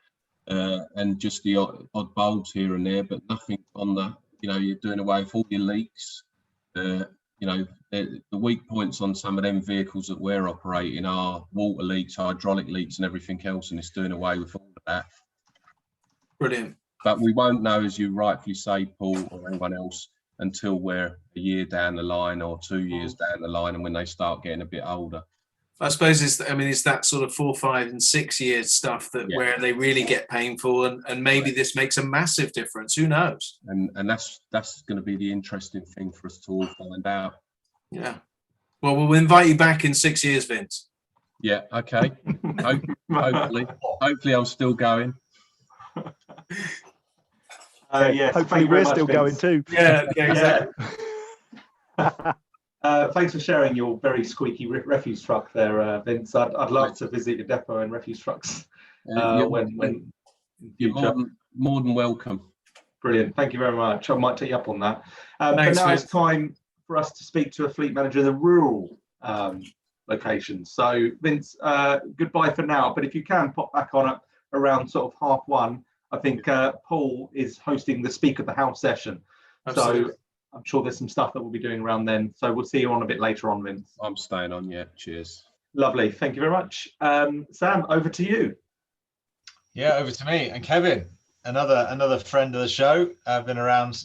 and just the odd bulbs here and there, but nothing on the, you're doing away with all your leaks. you know, the weak points on some of them vehicles that we're operating are water leaks, hydraulic leaks and everything else, and it's doing away with all of that. Brilliant. But we won't know, as you rightfully say, Paul, or anyone else, until we're a year down the line or 2 years down the line, and when they start getting a bit older. I suppose it's that sort of 4, 5 and 6 year stuff that where they really get painful, and maybe this makes a massive difference. Who knows? And that's going to be the interesting thing for us to all find out. Yeah. Well, we'll invite you back in 6 years, Vince. Yeah. Okay. Hopefully I'm still going. Yes, hopefully we're still going too. Yeah, exactly. Thanks for sharing your very squeaky refuse truck there, Vince. I'd love to visit your depot and refuse trucks when you're more than welcome. Brilliant. Thank you very much. I might take you up on that. But now it's time for us to speak to a fleet manager in the rural locations. So Vince, goodbye for now. But if you can pop back on at around sort of 1:30, I think Paul is hosting the Speak of the House session. Absolutely. So I'm sure there's some stuff that we'll be doing around then. So we'll see you on a bit later on, Vince. I'm staying on, yeah. Cheers. Lovely. Thank you very much. Sam, over to you. Yeah, over to me. And Kevin, another friend of the show, been around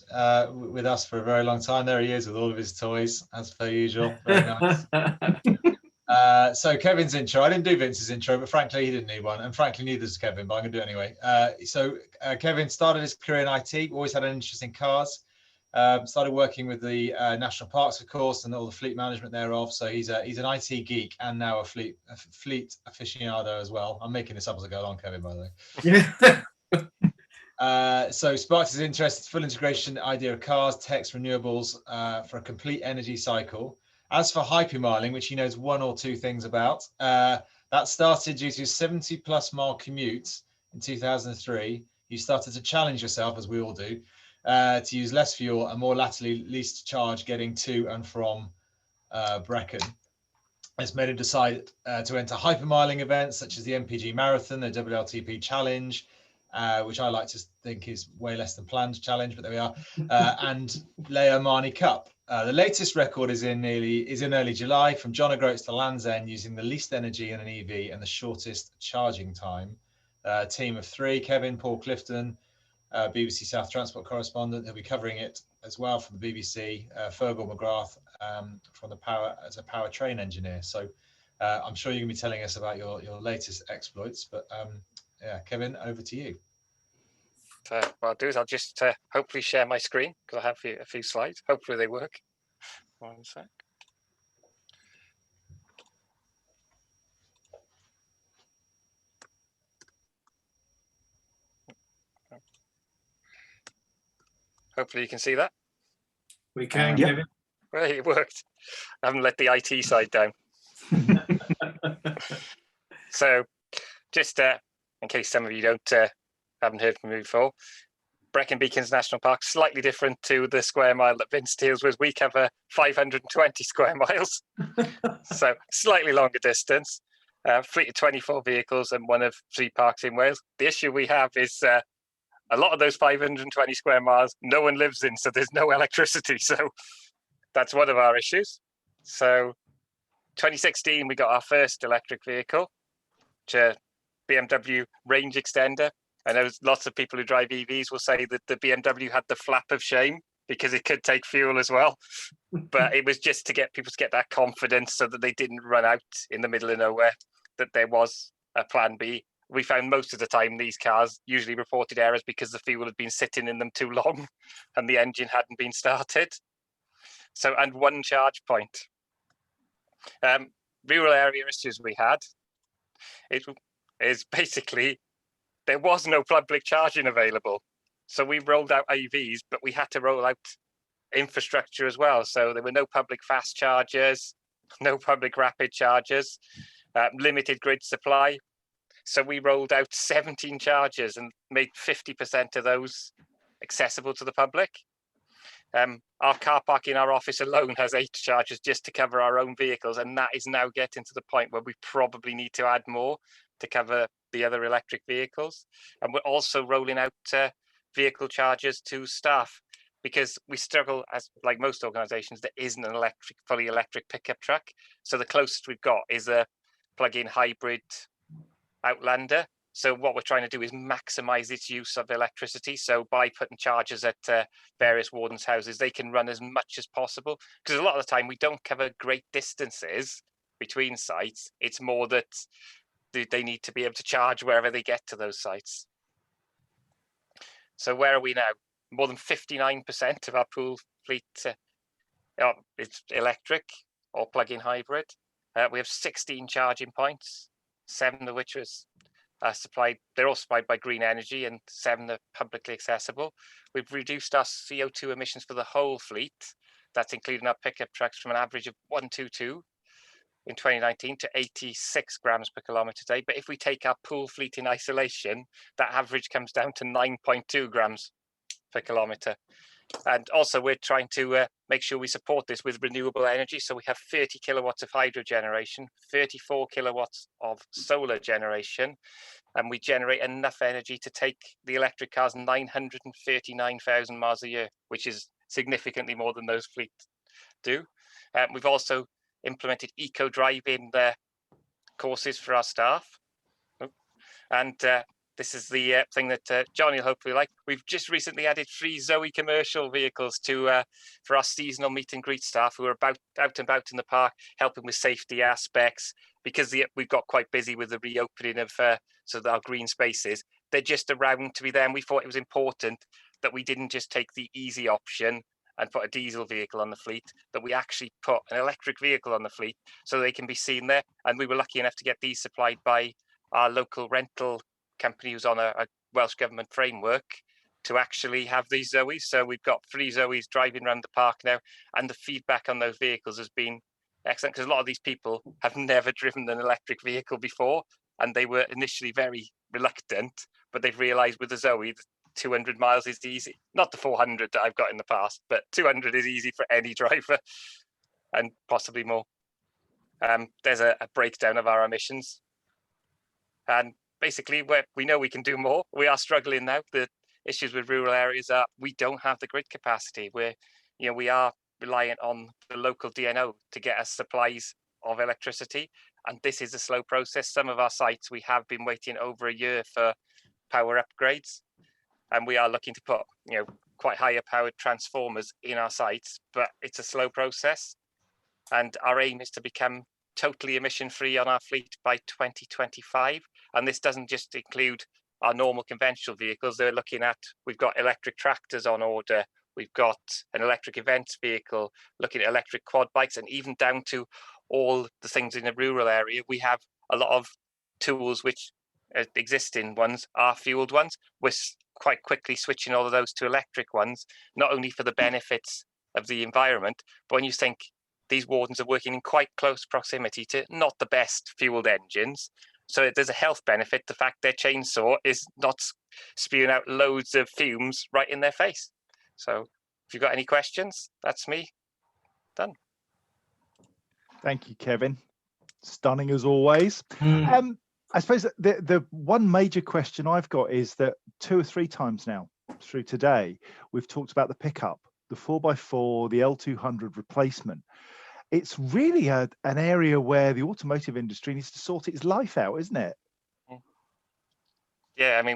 with us for a very long time. There he is with all of his toys, as per usual. Very nice. So Kevin's intro, I didn't do Vince's intro, but frankly, he didn't need one. And frankly, neither does Kevin, but I'm going to do it anyway. So Kevin started his career in IT, always had an interest in cars. Started working with the national parks, of course, and all the fleet management thereof. So he's an IT geek and now a fleet aficionado as well. I'm making this up as I go along, Kevin, by the way. Yeah. So sparked his interest, full integration idea of cars, techs, renewables for a complete energy cycle. As for hypermiling, which he knows one or two things about, that started due to 70+ mile commutes in 2003. You started to challenge yourself, as we all do, to use less fuel and more laterally least charge getting to and from Brecon. It's made him decide to enter hypermiling events such as the MPG Marathon, the WLTP Challenge, which I like to think is way less than planned challenge, but there we are, and Leo Marni Cup. The latest record is in early July from John O'Groats to Land's End using the least energy in an EV and the shortest charging time. Team of 3, Kevin, Paul Clifton, BBC South Transport correspondent. He'll be covering it as well from the BBC. Fergal McGrath from the power train engineer. So I'm sure you're going to be telling us about your latest exploits. But yeah, Kevin, over to you. What I'll do is I'll just hopefully share my screen because I have a few slides. Hopefully they work. One sec. Hopefully you can see that. We can, Kevin. Well, it worked. I haven't let the IT side down. So just in case some of you haven't heard from me before, Brecon Beacons National Park, slightly different to the square mile that Vince deals with. We cover 520 square miles, so slightly longer distance. Fleet of 24 vehicles and one of 3 parks in Wales. The issue we have is a lot of those 520 square miles, no one lives in, so there's no electricity. So that's one of our issues. So 2016, we got our first electric vehicle, which is a Bmw Range Extender. I know lots of people who drive EVs will say that the BMW had the flap of shame because it could take fuel as well. But it was just to get people to get that confidence so that they didn't run out in the middle of nowhere, that there was a plan B. We found most of the time these cars usually reported errors because the fuel had been sitting in them too long and the engine hadn't been started. So, and one charge point. Rural area issues we had, it is basically there was no public charging available. So we rolled out AVs, but we had to roll out infrastructure as well. So there were no public fast chargers, no public rapid chargers, limited grid supply. So we rolled out 17 chargers and made 50% of those accessible to the public. Our car park in our office alone has 8 chargers just to cover our own vehicles. And that is now getting to the point where we probably need to add more to cover the other electric vehicles. And we're also rolling out vehicle chargers to staff. because we struggle, as like most organizations, there isn't an fully electric pickup truck. So the closest we've got is a plug-in hybrid Outlander. So what we're trying to do is maximize its use of electricity. So by putting chargers at various wardens' houses, they can run as much as possible. Because a lot of the time we don't cover great distances between sites. It's more that they need to be able to charge wherever they get to those sites. So where are we now? More than 59% of our pool fleet it's electric or plug-in hybrid. We have 16 charging points, 7 of which was supplied. They're all supplied by green energy, and 7 are publicly accessible. We've reduced our CO2 emissions for the whole fleet. That's including our pickup trucks from an average of 122 in 2019 to 86 grams per kilometre a day. But if we take our pool fleet in isolation, that average comes down to 9.2 grams per kilometre. And also we're trying to make sure we support this with renewable energy. So we have 30 kilowatts of hydro generation, 34 kilowatts of solar generation, and we generate enough energy to take the electric cars 939,000 miles a year, which is significantly more than those fleets do. We've also implemented eco driving courses for our staff. And this is the thing that Johnny will hopefully like. We've just recently added 3 Zoe commercial vehicles to for our seasonal meet and greet staff who are out and about in the park, helping with safety aspects, because we've got quite busy with the reopening of our green spaces. They're just around to be there, and we thought it was important that we didn't just take the easy option and put a diesel vehicle on the fleet, that we actually put an electric vehicle on the fleet so they can be seen there. And we were lucky enough to get these supplied by our local rental company who's on a Welsh Government framework to actually have these Zoes. So we've got 3 Zoes driving around the park now, and the feedback on those vehicles has been excellent, because a lot of these people have never driven an electric vehicle before, and they were initially very reluctant, but they've realized with the Zoe, 200 miles is easy. Not the 400 that I've got in the past, but 200 is easy for any driver, and possibly more. There's a breakdown of our emissions. And basically, we know we can do more. We are struggling now. The issues with rural areas are we don't have the grid capacity. We are reliant on the local DNO to get us supplies of electricity, and this is a slow process. Some of our sites, we have been waiting over a year for power upgrades, and we are looking to put quite higher powered transformers in our sites, but it's a slow process. And our aim is to become totally emission free on our fleet by 2025. And this doesn't just include our normal conventional vehicles. They're looking at, we've got electric tractors on order, we've got an electric events vehicle, looking at electric quad bikes, and even down to all the things in a rural area. We have a lot of tools which existing ones are fueled ones. We're quite quickly switching all of those to electric ones, not only for the benefits of the environment, but when you think these wardens are working in quite close proximity to not the best fueled engines. So there's a health benefit, the fact their chainsaw is not spewing out loads of fumes right in their face. So if you've got any questions, that's me. Done. Thank you, Kevin. Stunning as always. I suppose the one major question I've got is that 2 or 3 times now through today, we've talked about the pickup, the 4x4, the L200 replacement. It's really an area where the automotive industry needs to sort its life out, isn't it? Yeah, I mean,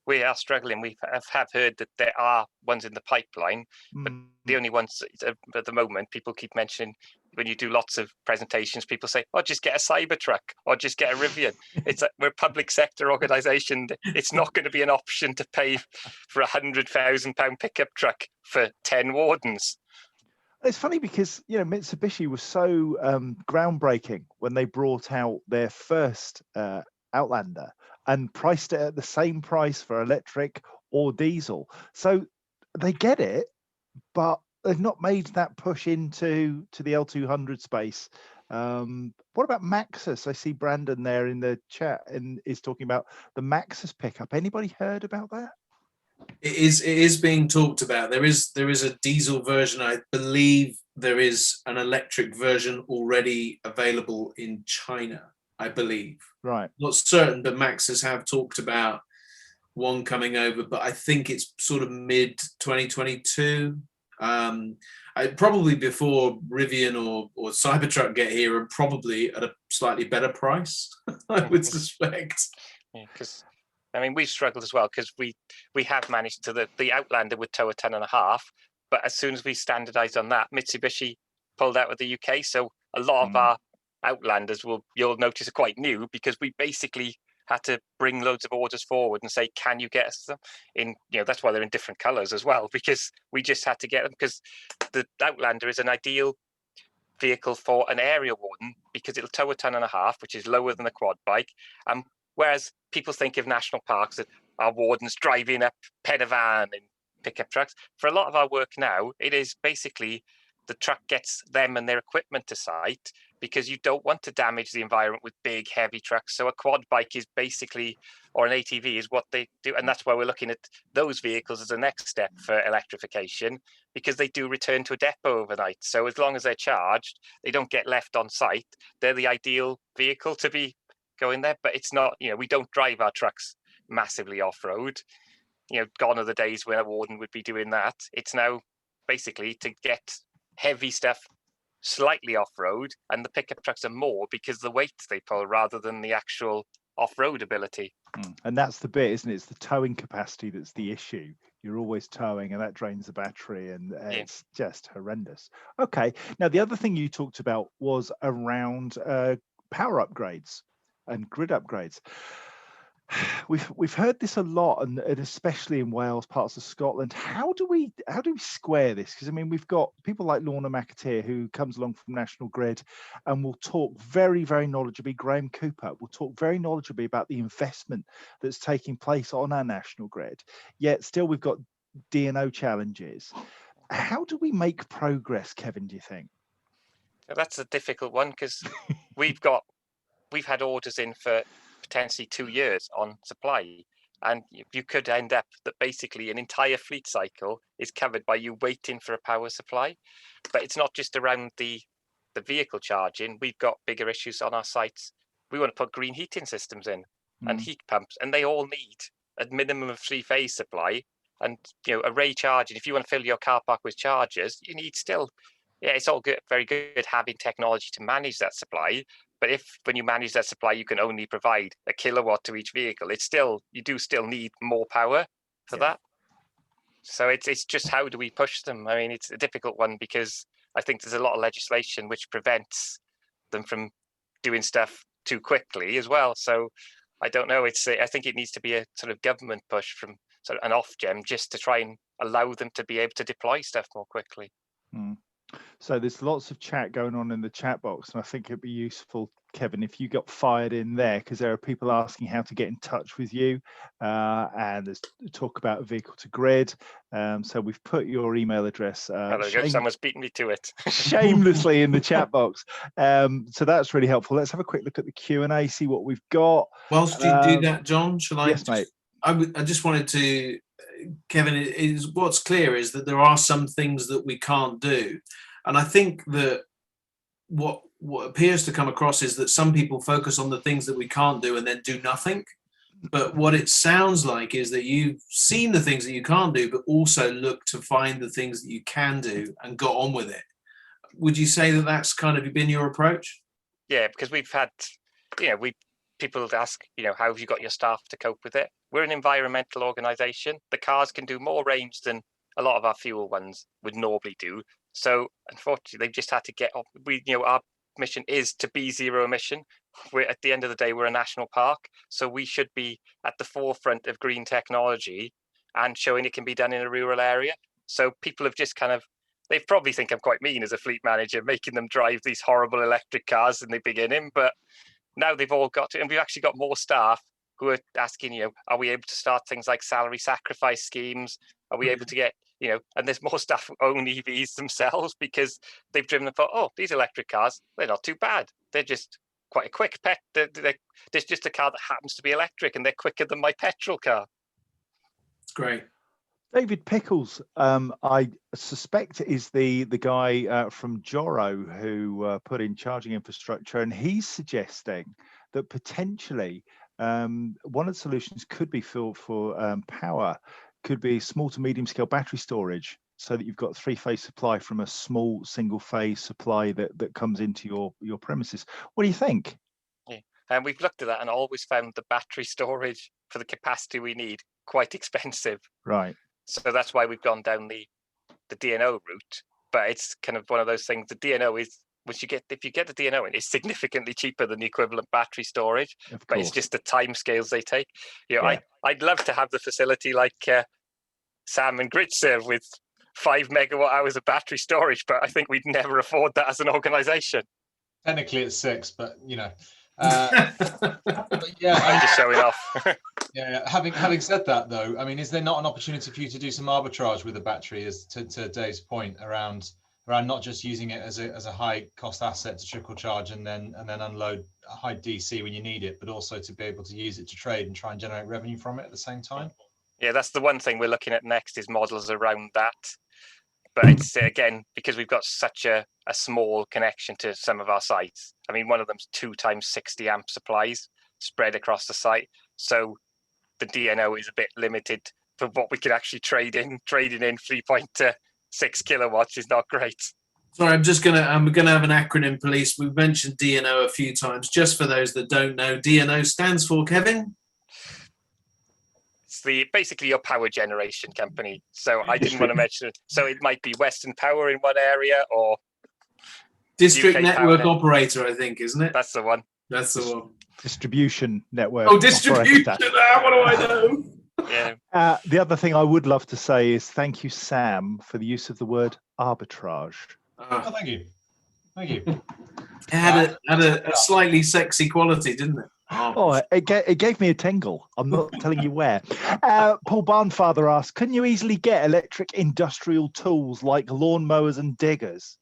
we are struggling. We have heard that there are ones in the pipeline, but the only ones at the moment, people keep mentioning, when you do lots of presentations, people say, oh, just get a Cybertruck or just get a Rivian. It's we're a public sector organisation. It's not going to be an option to pay for £100,000 pickup truck for 10 wardens. It's funny because, Mitsubishi was so groundbreaking when they brought out their first Outlander and priced it at the same price for electric or diesel. So they get it, but they've not made that push into the L200 space. What about Maxus? I see Brandon there in the chat and is talking about the Maxus pickup. Anybody heard about that? It is being talked about. There is a diesel version. I believe there is an electric version already available in China, I believe. Right. Not certain, but Maxus have talked about one coming over, but I think it's sort of mid 2022. Probably before Rivian or Cybertruck get here, and probably at a slightly better price, I would suspect. Yeah, because I mean we've struggled as well, because we have managed to the Outlander would tow a 10.5, but as soon as we standardized on that, Mitsubishi pulled out of the UK. So a lot of our Outlanders you'll notice are quite new, because we basically had to bring loads of orders forward and say, can you get us them in, that's why they're in different colors as well, because we just had to get them, because the Outlander is an ideal vehicle for an area warden, because it'll tow a 10.5, which is lower than a quad bike. Whereas people think of national parks that our wardens driving up Pedavan and pickup trucks. For a lot of our work now, it is basically the truck gets them and their equipment to site, because you don't want to damage the environment with big, heavy trucks. So a quad bike is basically, or an ATV is what they do. And that's why we're looking at those vehicles as a next step for electrification, because they do return to a depot overnight. So as long as they're charged, they don't get left on site. They're the ideal vehicle to be going there. But it's not, we don't drive our trucks massively off-road. Gone are the days when a warden would be doing that. It's now basically to get heavy stuff slightly off-road, and the pickup trucks are more because the weight they pull rather than the actual off-road ability. And that's the bit, isn't it? It's the towing capacity that's the issue. You're always towing, and that drains the battery, and it's just horrendous. Okay, now the other thing you talked about was around power upgrades and grid upgrades. We've heard this a lot, and especially in Wales, parts of Scotland. How do we square this? Because I mean, we've got people like Lorna McAteer, who comes along from National Grid and will talk very, very knowledgeably. Graham Cooper will talk very knowledgeably about the investment that's taking place on our National Grid. Yet still, we've got D&O challenges. How do we make progress, Kevin? Do you think? That's a difficult one, because we've had orders in for potentially 2 years on supply, and you could end up that basically an entire fleet cycle is covered by you waiting for a power supply. But it's not just around the vehicle charging. We've got bigger issues on our sites. We want to put green heating systems in and heat pumps, and they all need a minimum of 3-phase supply. And array charging, if you want to fill your car park with chargers, you need still, it's all good, very good having technology to manage that supply. But when you manage that supply, you can only provide a kilowatt to each vehicle. You do still need more power for that. So it's just, how do we push them? I mean, it's a difficult one, because I think there's a lot of legislation which prevents them from doing stuff too quickly as well. So I don't know. I think it needs to be a sort of government push from sort of an off-gem, just to try and allow them to be able to deploy stuff more quickly. So there's lots of chat going on in the chat box, and I think it'd be useful, Kevin, if you got fired in there, because there are people asking how to get in touch with you, and there's talk about vehicle to grid. So we've put your email address. Someone's beaten me to it. Shamelessly in the chat box. So that's really helpful. Let's have a quick look at the Q&A, see what we've got. Whilst you do that, John, shall I? Yes, mate. I just wanted to, Kevin, what's clear is that there are some things that we can't do. And I think that what appears to come across is that some people focus on the things that we can't do and then do nothing. But what it sounds like is that you've seen the things that you can't do, but also look to find the things that you can do and got on with it. Would you say that that's kind of been your approach? Yeah, because we've had, people ask, how have you got your staff to cope with it? We're an environmental organisation. The cars can do more range than a lot of our fuel ones would normally do. So unfortunately, they've just had to get off. Our mission is to be zero emission. At the end of the day, we're a national park, so we should be at the forefront of green technology and showing it can be done in a rural area. So people have just they probably think I'm quite mean as a fleet manager, making them drive these horrible electric cars in the beginning, but now they've all got to, and we've actually got more staff who are asking, are we able to start things like salary sacrifice schemes? Are we able to get, and there's more staff who own EVs themselves, because they've driven and thought, oh, these electric cars, they're not too bad. They're just quite a quick pet. There's just a car that happens to be electric, and they're quicker than my petrol car. It's great. David Pickles, I suspect, is the guy from Joro who put in charging infrastructure, and he's suggesting that potentially One of the solutions could be for power, could be small to medium scale battery storage, so that you've got three-phase supply from a small single-phase supply that comes into your premises. What do you think? Yeah. And we've looked at that and always found the battery storage for the capacity we need quite expensive. Right. So that's why we've gone down the DNO route. But it's kind of one of those things. The DNO is, if you get the DNO in, it's significantly cheaper than the equivalent battery storage. But it's just the time scales they take. I'd love to have the facility like Sam and Grid serve with 5 megawatt hours of battery storage, but I think we'd never afford that as an organization. Technically it's 6, but but yeah, I'm just showing off. Yeah. Having said that, though, I mean, is there not an opportunity for you to do some arbitrage with the battery, as to Dave's point, around not just using it as a high cost asset to trickle charge and then unload a high DC when you need it, but also to be able to use it to trade and try and generate revenue from it at the same time? Yeah, that's the one thing we're looking at next, is models around that. But it's, again, because we've got such a small connection to some of our sites. I mean, one of them's 2 times 60 amp supplies spread across the site. So the DNO is a bit limited for what we could actually trade in. Trading in 3.6 kilowatts is not great. Sorry, I'm gonna have an acronym, police. We've mentioned DNO a few times. Just for those that don't know, DNO stands for, Kevin? It's basically your power generation company. So I didn't want to mention it. So it might be Western Power in one area, or District UK Network Power Operator, I think, isn't it? That's the one. That's the one. Distribution network. Oh, distribution. What do I know? Yeah. The other thing I would love to say is thank you, Sam, for the use of the word arbitrage. Oh, thank you. It had a slightly sexy quality, didn't it? Oh, it gave me a tingle. I'm not telling you where. Paul Barnfather asked, can you easily get electric industrial tools like lawnmowers and diggers?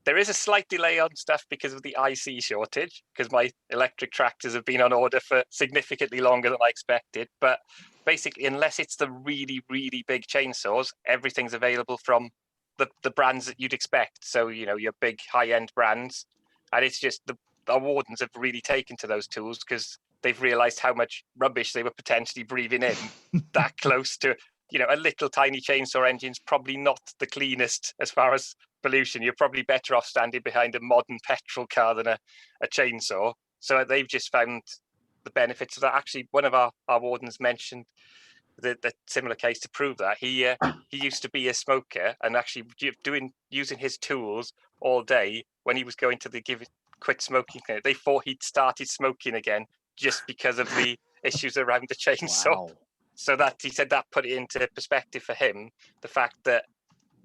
There is a slight delay on stuff because of the IC shortage, because my electric tractors have been on order for significantly longer than I expected. But basically, unless it's the really, really big chainsaws, everything's available from the brands that you'd expect. So, your big high-end brands. And it's just our wardens have really taken to those tools because they've realized how much rubbish they were potentially breathing in that close to, a little tiny chainsaw engine's probably not the cleanest as far as pollution. You're probably better off standing behind a modern petrol car than a chainsaw. So they've just found the benefits of that. Actually, one of our wardens mentioned the similar case to prove that. He used to be a smoker, and actually using his tools all day when he was going to the quit smoking clinic, they thought he'd started smoking again just because of the issues around the chainsaw. Wow. So that he said that put it into perspective for him, the fact that,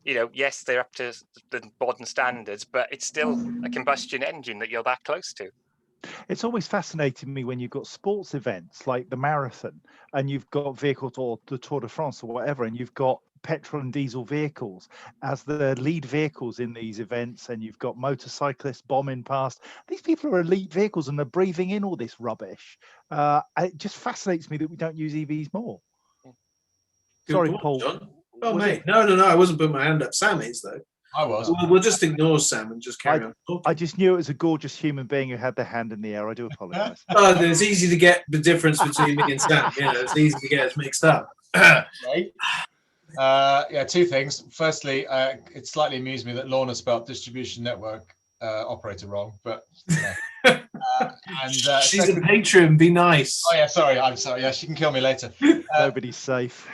yes, they're up to the modern standards, but it's still a combustion engine that you're that close to. It's always fascinated me when you've got sports events like the marathon and you've got vehicles, or the Tour de France or whatever, and you've got petrol and diesel vehicles as the lead vehicles in these events, and you've got motorcyclists bombing past. These people are elite vehicles and they're breathing in all this rubbish. It just fascinates me that we don't use EVs more. Good Sorry, point, Paul. John. Oh, mate. No. I wasn't putting my hand up. Sam is, though. I was. We'll just ignore Sam and just carry on talking. I just knew it was a gorgeous human being who had their hand in the air. I do apologise. It's easy to get the difference between me and Sam. It's easy to get us mixed up. Right. Yeah, 2 things. Firstly, it slightly amused me that Lorna spelled distribution network operator wrong, but she's a patron. Be nice. Oh yeah, sorry. I'm sorry. Yeah, she can kill me later. Nobody's safe.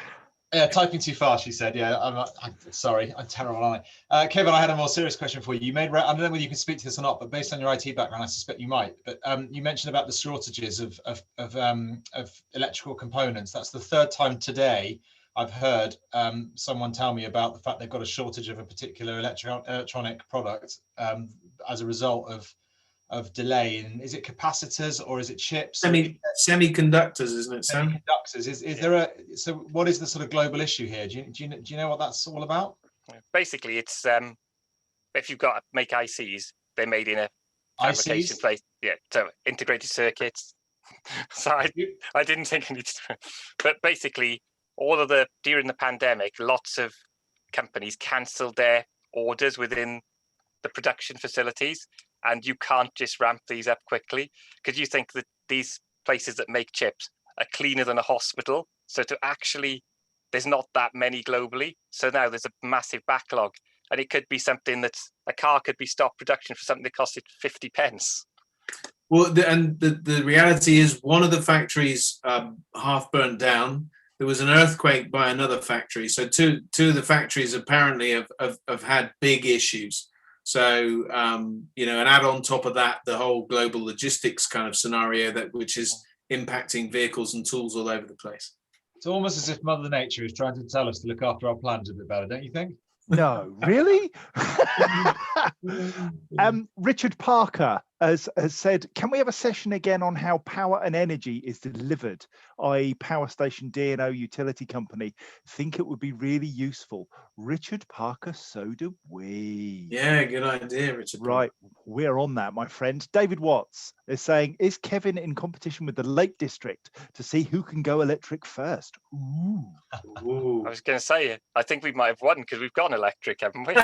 Yeah, typing too fast, she said. Yeah, I'm sorry. I'm terrible, aren't I? Kevin, I had a more serious question for you. I don't know whether you can speak to this or not, but based on your IT background, I suspect you might. But you mentioned about the shortages of electrical components. That's the 3rd time today I've heard someone tell me about the fact they've got a shortage of a particular electronic product as a result of delay. And is it capacitors or is it chips? Semiconductors, isn't it, Sam? Semiconductors. Is there so what is the sort of global issue here? Do you know what that's all about? Basically, it's if you've got to make ICs, they're made in a fabrication place. Yeah, so integrated circuits. Sorry, I didn't think I needed to. But basically, during the pandemic, lots of companies cancelled their orders within the production facilities, and you can't just ramp these up quickly because you think that these places that make chips are cleaner than a hospital. So there's not that many globally. So now there's a massive backlog, and it could be something that's a car could be stopped production for something that costed 50 pence. Well, the reality is one of the factories half burnt down. There was an earthquake by another factory. So two of the factories apparently have had big issues. So, and add on top of that, the whole global logistics kind of scenario which is impacting vehicles and tools all over the place. It's almost as if Mother Nature is trying to tell us to look after our planet a bit better, don't you think? No, really? Richard Parker has said, can we have a session again on how power and energy is delivered, i.e. power station, D&O utility company? Think it would be really useful. Richard Parker, so do we. Yeah, good idea, Richard. Right, we're on that, my friend. David Watts is saying, is Kevin in competition with the Lake District to see who can go electric first? Ooh. I was going to say, I think we might have won because we've gone electric, haven't we?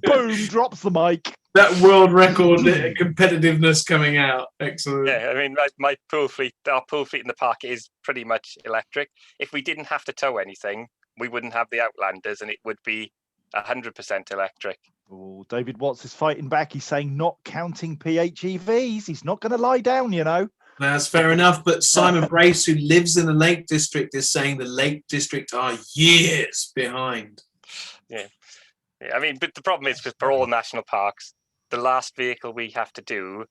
Boom, drops the mic. That world record competitiveness coming out. Excellent. Yeah, I mean, our pool fleet in the park is pretty much electric. If we didn't have to tow anything, we wouldn't have the Outlanders, and it would be 100% electric. Oh, David Watts is fighting back. He's saying not counting PHEVs. He's not going to lie down, That's fair enough. But Simon Brace, who lives in the Lake District, is saying the Lake District are years behind. Yeah. I mean, but the problem is for all national parks, the last vehicle we have to do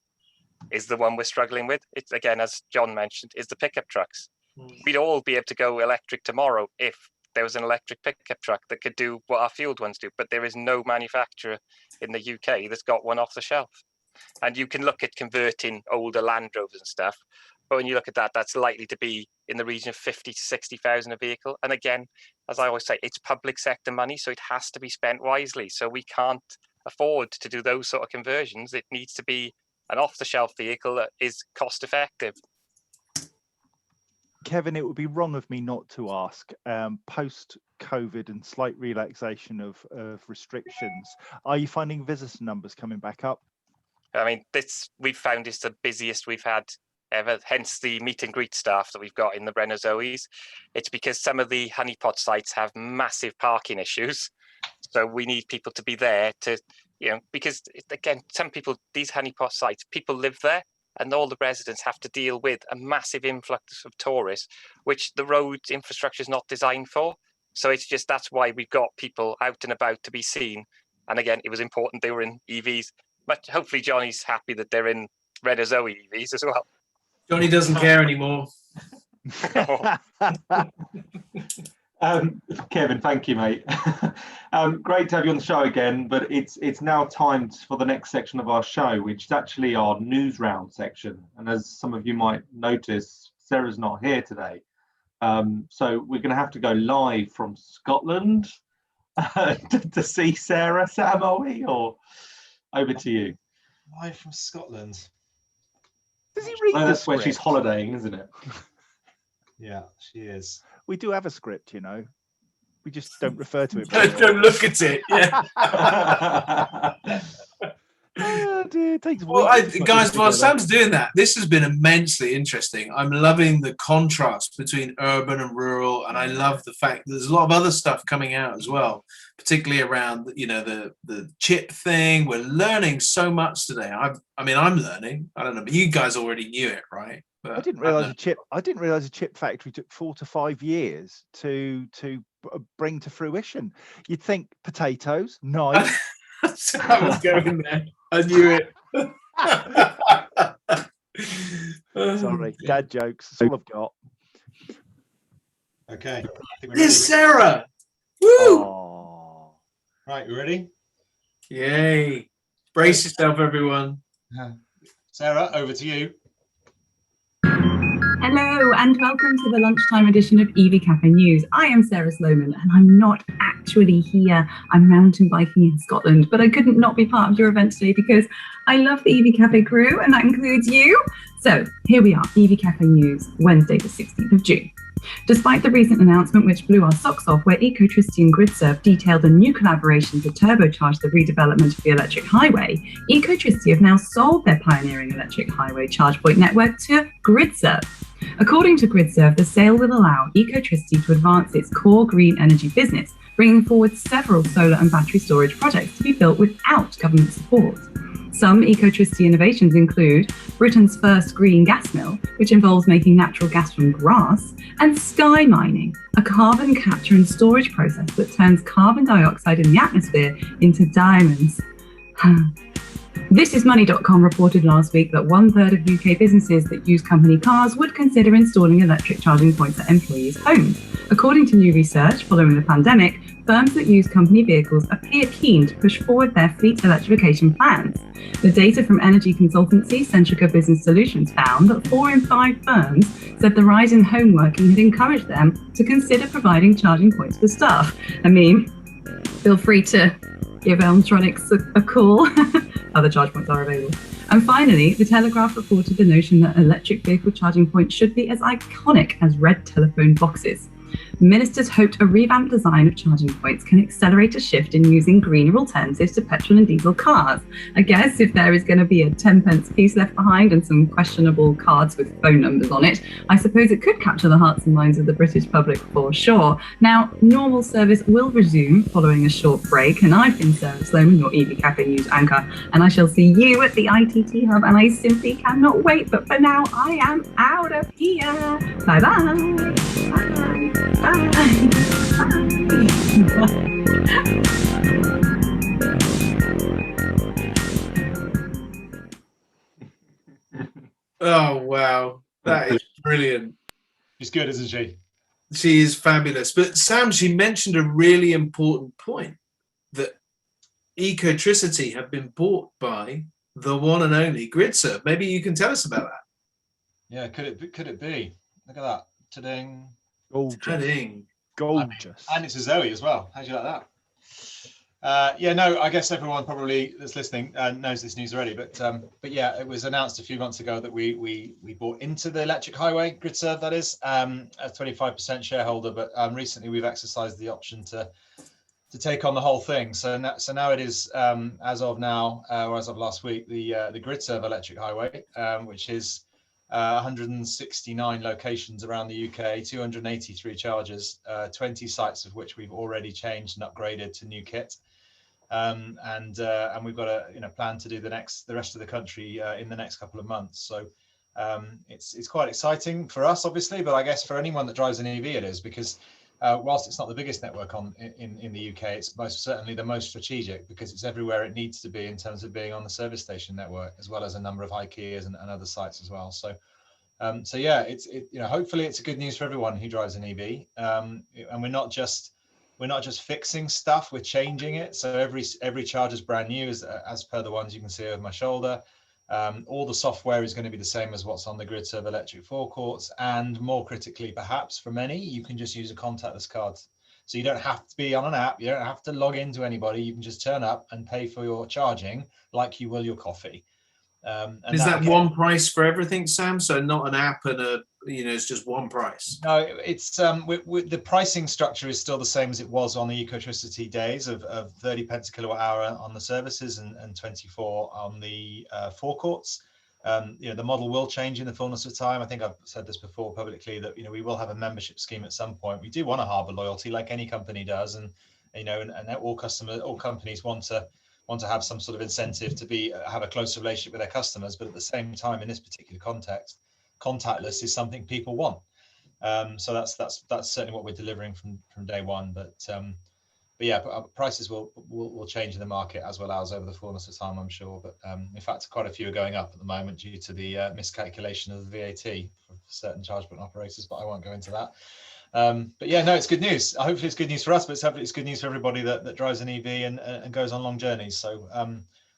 is the one we're struggling with. It's, again, as John mentioned, is the pickup trucks. We'd all be able to go electric tomorrow if there was an electric pickup truck that could do what our field ones do, but there is no manufacturer in the UK that's got one off the shelf. And you can look at converting older Land Rovers and stuff, but when you look at that, that's likely to be in the region of 50 to 60,000 a vehicle. And again, as I always say, it's public sector money, so it has to be spent wisely. So we can't afford to do those sort of conversions. It needs to be an off-the-shelf vehicle that is cost-effective. Kevin, it would be wrong of me not to ask, post-COVID and slight relaxation of restrictions, are you finding visitor numbers coming back up? I mean, we've found is the busiest we've had ever, hence the meet and greet staff that we've got in the Renault-Zoes. It's because some of the honeypot sites have massive parking issues. So we need people to be there to, because again, some people, these honeypot sites, people live there and all the residents have to deal with a massive influx of tourists, which the road infrastructure is not designed for. So it's just, that's why we've got people out and about to be seen. And again, it was important they were in EVs, but hopefully Johnny's happy that they're in Renault Zoe EVs as well. Johnny doesn't care anymore. Kevin, thank you, mate. Great to have you on the show again, but it's now time for the next section of our show, which is actually our news round section. And as some of you might notice, Sarah's not here today. So we're going to have to go live from Scotland to see Sarah. Sam, are we? Or over to you. Live from Scotland. Does he read the That's script? where she's holidaying, isn't it? Yeah, she is. We do have a script, we just don't refer to it. Don't look at it. Yeah. Oh, dear, it takes Well, guys, while Sam's doing that, this has been immensely interesting. I'm loving the contrast between urban and rural, and I love the fact that there's a lot of other stuff coming out as well, particularly around the chip thing. We're learning so much today. I'm learning. I don't know, but you guys already knew it, right? But I didn't realize a chip factory took 4 to 5 years to bring to fruition. You'd think potatoes, knives. I was going there. I knew it. Sorry, dad jokes. That's all I've got. Okay. I think we're ready. There's Sarah. Woo! Oh. Right, you ready? Yay. Brace yourself, everyone. Sarah, over to you. Hello and welcome to the lunchtime edition of EV Cafe News. I am Sarah Sloman and I'm not actually here. I'm mountain biking in Scotland, but I couldn't not be part of your event today because I love the EV Cafe crew and that includes you. So here we are, EV Cafe News, Wednesday the 16th of June. Despite the recent announcement, which blew our socks off, where Ecotricity and GridServe detailed a new collaboration to turbocharge the redevelopment of the electric highway, Ecotricity have now sold their pioneering electric highway charge point network to GridServe. According to GridServe, the sale will allow Ecotricity to advance its core green energy business, bringing forward several solar and battery storage projects to be built without government support. Some Ecotricity innovations include Britain's first green gas mill, which involves making natural gas from grass, and sky mining, a carbon capture and storage process that turns carbon dioxide in the atmosphere into diamonds. ThisIsMoney.com reported last week that 1/3 of UK businesses that use company cars would consider installing electric charging points at employees' homes. According to new research following the pandemic, firms that use company vehicles appear keen to push forward their fleet electrification plans. The data from energy consultancy Centrica Business Solutions found that 4 in 5 firms said the rise in home working had encouraged them to consider providing charging points for staff. I mean, feel free to give Elmtronics a call. Other charge points are available. And finally, The Telegraph reported the notion that electric vehicle charging points should be as iconic as red telephone boxes. Ministers hoped a revamped design of charging points can accelerate a shift in using greener alternatives to petrol and diesel cars. I guess if there is going to be a 10p piece left behind and some questionable cards with phone numbers on it, I suppose it could capture the hearts and minds of the British public for sure. Now, normal service will resume following a short break, and I've been Sarah Sloman, your EV Cafe News anchor, and I shall see you at the ITT Hub, and I simply cannot wait. But for now, I am out of here. Bye-bye. Bye. Oh, wow. That is brilliant. She's good, isn't she? She is fabulous. But Sam, she mentioned a really important point, that Ecotricity have been bought by the one and only GridServe. Maybe you can tell us about that. Yeah, could it be? Look at that. Ta-ding. Gorgeous. Ta-ding. Gorgeous. And it's a Zoe as well. How'd you like that? Yeah, no, I guess everyone probably that's listening knows this news already, but yeah, it was announced a few months ago that we bought into the electric highway, GridServe that is, a 25% shareholder, but recently we've exercised the option to take on the whole thing. So now it is, as of now, or as of last week, the GridServe electric highway, which is 169 locations around the UK, 283 chargers, 20 sites of which we've already changed and upgraded to new kit, and we've got a plan to do the rest of the country in the next couple of months. So it's quite exciting for us, obviously, but I guess for anyone that drives an EV, it is, because whilst it's not the biggest network in the UK, it's most certainly the most strategic, because it's everywhere it needs to be in terms of being on the service station network, as well as a number of IKEAs and other sites as well. So yeah, hopefully it's a good news for everyone who drives an EV, and we're not just fixing stuff, we're changing it. So every charger is brand new, as per the ones you can see over my shoulder. All the software is going to be the same as what's on the GridServe electric forecourts, and more critically, perhaps for many, you can just use a contactless card. So you don't have to be on an app, you don't have to log into anybody, you can just turn up and pay for your charging like you will your coffee. And is that one price for everything, Sam? So not an app and it's just one price? No, it's the pricing structure is still the same as it was on the Ecotricity days of 30p a kilowatt hour on the services and 24 on the forecourts. The model will change in the fullness of time. I think I've said this before publicly that we will have a membership scheme at some point. We do want to harbour loyalty like any company does, and all companies want to have some sort of incentive to have a closer relationship with their customers, but at the same time, in this particular context, contactless is something people want. So that's certainly what we're delivering from day one. But yeah, prices will change in the market as well as over the fullness of time, I'm sure. But in fact, quite a few are going up at the moment due to the miscalculation of the VAT for certain charge point operators, but I won't go into that. But yeah, no, it's good news. Hopefully it's good news for us, but hopefully it's good news for everybody that drives an EV and goes on long journeys. So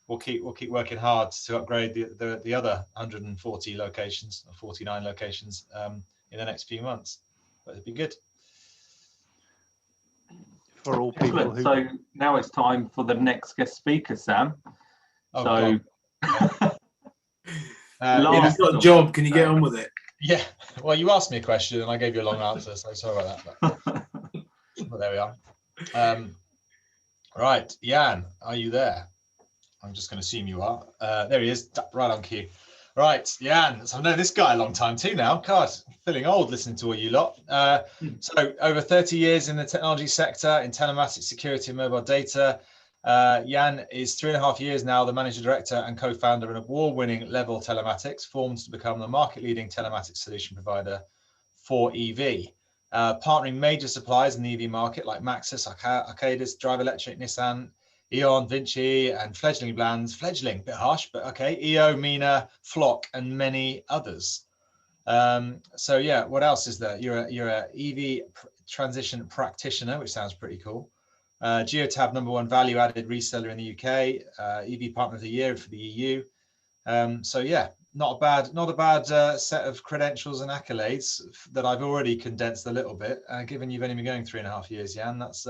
we'll keep working hard to upgrade the other 140 locations, or 49 locations, in the next few months. But it'd be good. For all people who... So now it's time for the next guest speaker, Sam. If you've got a job, can you get on with it? Yeah, well, you asked me a question and I gave you a long answer, so sorry about that. But there we are. Right, Jan, are you there? I'm just going to assume you are. There he is, right on cue. Right, Jan, so I've known this guy a long time too now. God, I'm feeling old listening to all you lot. So over 30 years in the technology sector, in telematics, security and mobile data. Jan is 3.5 years now the managing director and co-founder of an award-winning Level Telematics, formed to become the market-leading telematics solution provider for EV. Partnering major suppliers in the EV market like Maxus, Arcadis, Drive Electric, Nissan, Eon, Vinci, and fledgling brands. Fledgling, bit harsh, but okay. EO, Mina, Flock, and many others. So yeah, what else is there? You're a EV transition practitioner, which sounds pretty cool. Geotab #1 value-added reseller in the UK. EV Partner of the Year for the EU. So yeah, not a bad set of credentials and accolades that I've already condensed a little bit. Given you've only been going 3.5 years, Jan, that's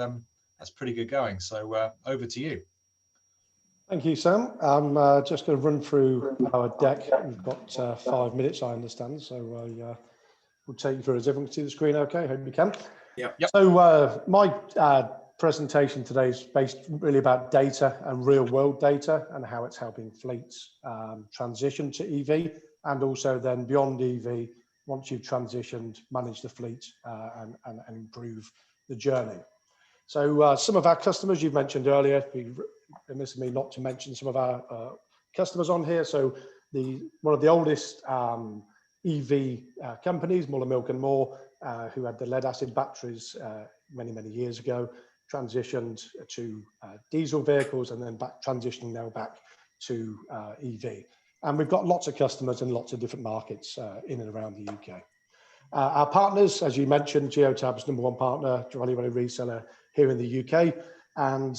pretty good going. So over to you. Thank you, Sam. I'm just going to run through our deck. We've got 5 minutes, I understand. So we'll take you through. Is everyone see the screen okay? Hope you can. Yep. So my presentation today is based really about data and real world data and how it's helping fleets transition to EV, and also then beyond EV, once you've transitioned, manage the fleet and improve the journey. So some of our customers you've mentioned earlier, remiss of me not to mention some of our customers on here. So one of the oldest EV companies, Muller Milk and More, who had the lead acid batteries many years ago, transitioned to diesel vehicles and then transitioning now back to EV. And we've got lots of customers in lots of different markets in and around the UK. Our partners, as you mentioned, Geotab's #1 partner, value-added reseller here in the UK. And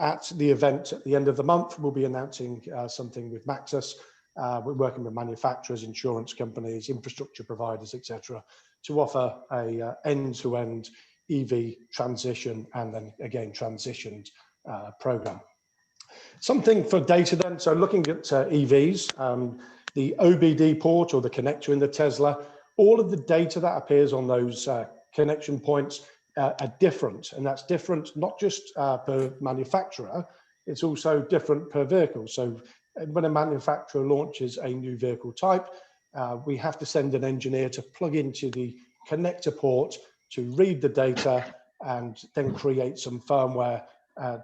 at the event at the end of the month, we'll be announcing something with Maxus. We're working with manufacturers, insurance companies, infrastructure providers, etc., to offer a end-to-end EV transition and then again transitioned program. Something for data then. So looking at EVs, the OBD port or the connector in the Tesla, all of the data that appears on those connection points are different, and that's different not just per manufacturer, it's also different per vehicle. So when a manufacturer launches a new vehicle type, we have to send an engineer to plug into the connector port to read the data and then create some firmware,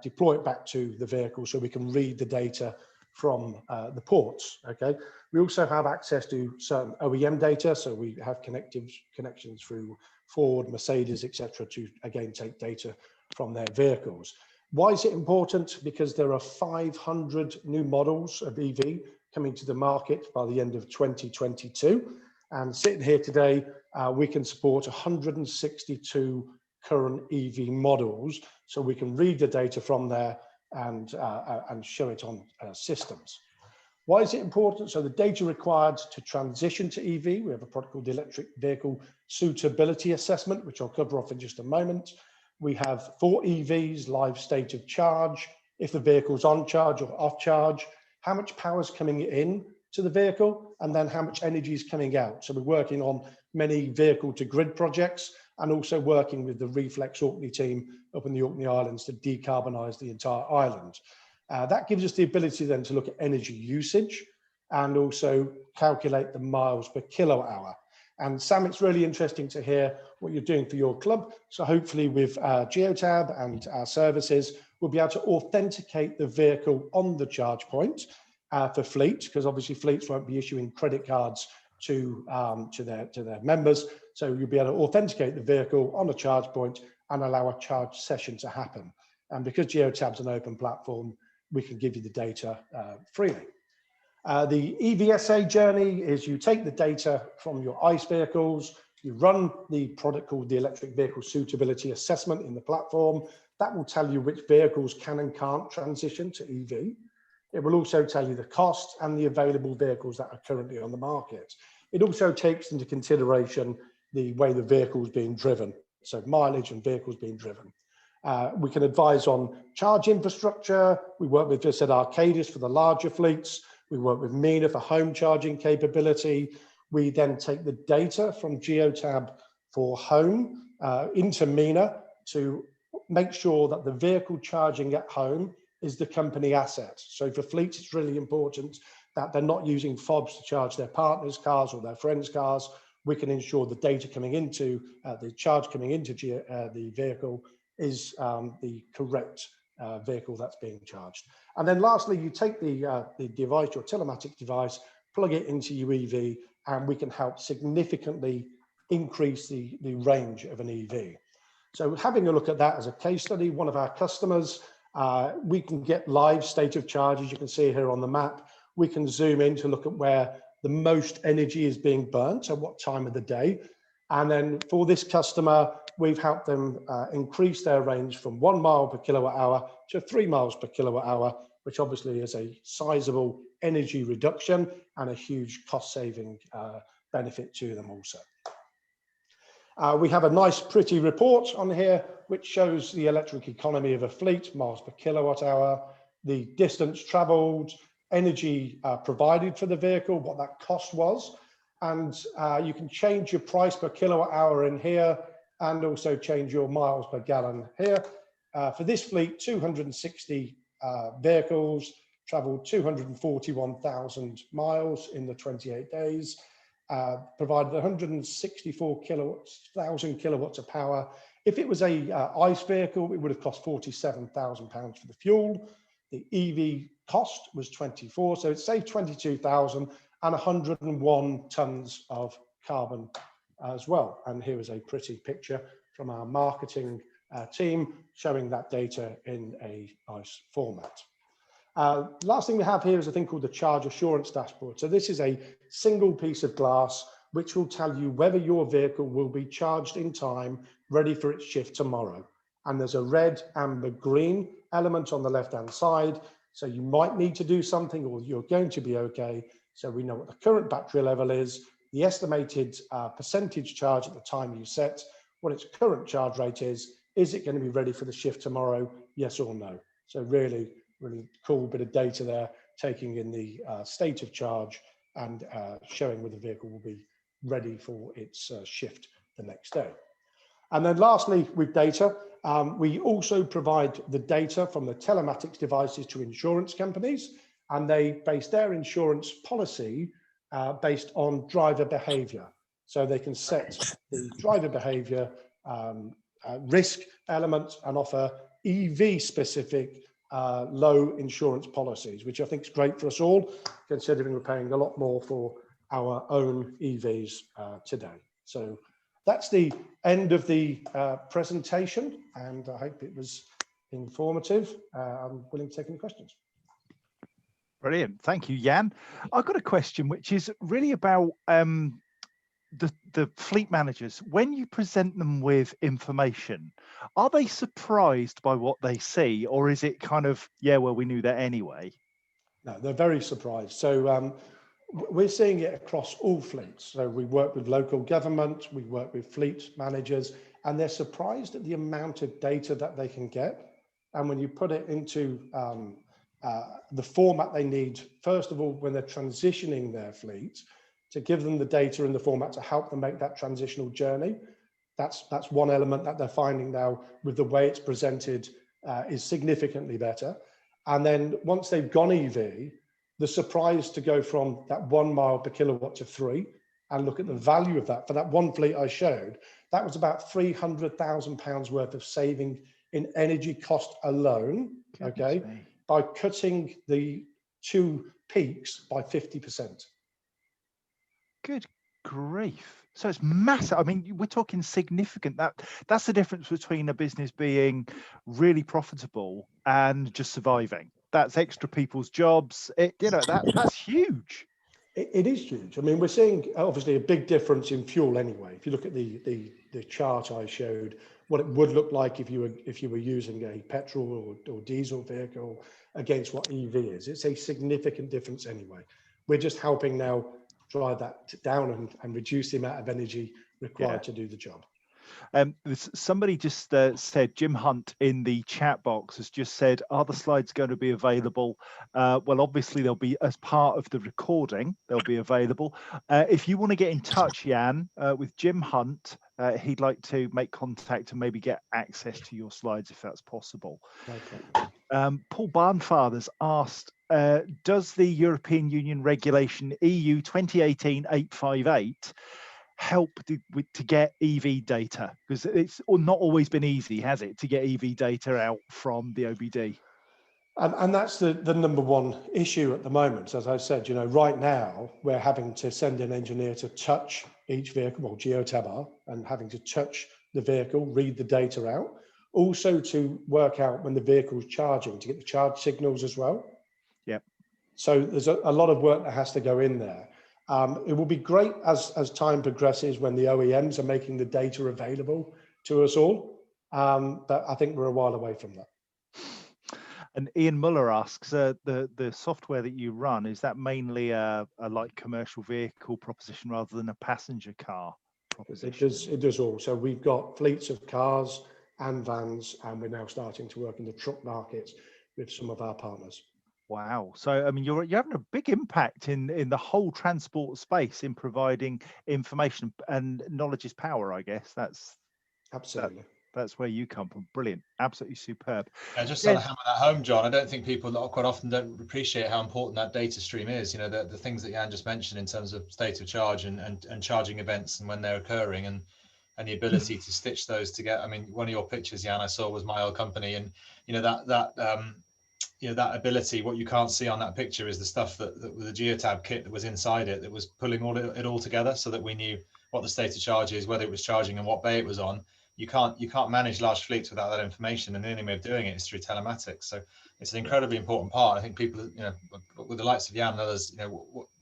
deploy it back to the vehicle so we can read the data from the ports. Okay. We also have access to certain OEM data, so we have connections through Ford, Mercedes, etc., to again take data from their vehicles. Why is it important? Because there are 500 new models of EV coming to the market by the end of 2022, and sitting here today, we can support 162 current EV models, so we can read the data from there and show it on systems. Why is it important? So the data required to transition to EV, we have a product called the Electric Vehicle Suitability Assessment, which I'll cover off in just a moment. We have for EVs, live state of charge, if the vehicle's on charge or off charge, how much power is coming in to the vehicle, and then how much energy is coming out. So we're working on many vehicle to grid projects and also working with the Reflex Orkney team up in the Orkney Islands to decarbonise the entire island. That gives us the ability then to look at energy usage and also calculate the miles per kilowatt hour. And Sam, it's really interesting to hear what you're doing for your club. So hopefully with Geotab and our services, we'll be able to authenticate the vehicle on the charge point for fleets, because obviously fleets won't be issuing credit cards to their members. So you'll be able to authenticate the vehicle on a charge point and allow a charge session to happen. And because Geotab's an open platform, we can give you the data freely. The Evsa Journey is you take the data from your ICE vehicles, you run the product called the Electric Vehicle Suitability Assessment in the platform. That will tell you which vehicles can and can't transition to EV. It will also tell you the cost and the available vehicles that are currently on the market. It also takes into consideration the way the vehicle is being driven, so mileage and vehicles being driven. We can advise on charge infrastructure. We work with, just said, Arcadis for the larger fleets. We work with Mina for home charging capability. we then take the data from Geotab for home into MENA to make sure that the vehicle charging at home is the company asset. So for fleets, it's really important that they're not using fobs to charge their partners' cars or their friends' cars. We can ensure the data coming into the charge coming into the vehicle is the correct vehicle that's being charged. And then lastly, you take the device, your telematics device, plug it into your EV, and we can help significantly increase the range of an EV. So having a look at that as a case study, one of our customers, we can get live state of charge, as you can see here on the map. We can zoom in to look at where the most energy is being burnt, so what time of the day. And then for this customer, we've helped them increase their range from 1 mile per kilowatt hour to 3 miles per kilowatt hour, which obviously is a sizable energy reduction and a huge cost saving benefit to them also. We have a nice pretty report on here which shows the electric economy of a fleet, miles per kilowatt hour, the distance traveled, energy provided for the vehicle, what that cost was, and you can change your price per kilowatt hour in here and also change your miles per gallon here. For this fleet, 260 vehicles traveled 241,000 miles in the 28 days. Provided 164,000 kilowatts of power. If it was a ICE vehicle, it would have cost £47,000 for the fuel. The EV cost was 24, so it saved 22,000 and 101 tons of carbon as well. And here is a pretty picture from our marketing team showing that data in a nice format. Last thing we have here is a thing called the Charge Assurance Dashboard. So this is a single piece of glass which will tell you whether your vehicle will be charged in time, ready for its shift tomorrow. And there's a red, amber, green element on the left-hand side. So you might need to do something or you're going to be okay. So we know what the current battery level is, the estimated percentage charge at the time you set, what its current charge rate is it going to be ready for the shift tomorrow, yes or no? So really cool bit of data there, taking in the state of charge and showing whether the vehicle will be ready for its shift the next day. And then lastly, with data, we also provide the data from the telematics devices to insurance companies, and they base their insurance policy based on driver behavior. So they can set the driver behavior risk element and offer EV specific low insurance policies, which I think is great for us all, considering we're paying a lot more for our own EVs today. So that's the end of the presentation, and I hope it was informative. I'm willing to take any questions. Brilliant. Thank you, Jan. I've got a question which is really about the fleet managers. When you present them with information, are they surprised by what they see, or is it kind of, yeah, well, we knew that anyway? No, they're very surprised. So we're seeing it across all fleets. So we work with local government, we work with fleet managers, and they're surprised at the amount of data that they can get. And when you put it into the format they need, first of all, when they're transitioning their fleet, to give them the data in the format to help them make that transitional journey. That's one element that they're finding now with the way it's presented is significantly better. And then once they've gone EV, the surprise to go from that 1 mile per kilowatt to 3 and look at the value of that. For that one fleet I showed, that was about £300,000 worth of saving in energy cost alone, okay, by cutting the 2 peaks by 50%. Good grief. So it's massive. I mean, we're talking significant. That's the difference between a business being really profitable and just surviving. That's extra people's jobs. That's huge. It is huge. I mean, we're seeing obviously a big difference in fuel anyway. If you look at the chart I showed, what it would look like if you were using a petrol or diesel vehicle against what EV is. It's a significant difference anyway. We're just helping now drive that down and reduce the amount of energy required to do the job. Somebody just said, Jim Hunt in the chat box has just said, are the slides going to be available? Well, obviously they'll be as part of the recording, they'll be available. If you want to get in touch, Jan, with Jim Hunt, he'd like to make contact and maybe get access to your slides if that's possible. Okay. Paul Barnfather's asked, does the European Union regulation EU 2018-858 help to get EV data? Because it's not always been easy, has it, to get EV data out from the OBD? And that's the number one issue at the moment. As I said, right now we're having to send an engineer to touch each vehicle, well, geotabar, and having to touch the vehicle, read the data out. Also to work out when the vehicle's charging, to get the charge signals as well. Yep. So there's a lot of work that has to go in there. It will be great as time progresses when the OEMs are making the data available to us all. But I think we're a while away from that. And Ian Muller asks, the software that you run, is that mainly a light commercial vehicle proposition rather than a passenger car proposition? It does all. So we've got fleets of cars and vans, and we're now starting to work in the truck markets with some of our partners. Wow. So, I mean, you're having a big impact in the whole transport space in providing information, and knowledge is power, I guess. That's absolutely. That's where you come from. Brilliant. Absolutely superb. Yeah, just to hammer that home, John, I don't think people quite often don't appreciate how important that data stream is. The things that Jan just mentioned in terms of state of charge and charging events and when they're occurring, and the ability to stitch those together. I mean, one of your pictures, Jan, I saw was my old company, and that ability, what you can't see on that picture is the stuff that with the geotab kit that was inside it, that was pulling it all together so that we knew what the state of charge is, whether it was charging and what bay it was on. You can't manage large fleets without that information, and the only way of doing it is through telematics. So it's an incredibly important part. I think people, with the likes of Jan and others,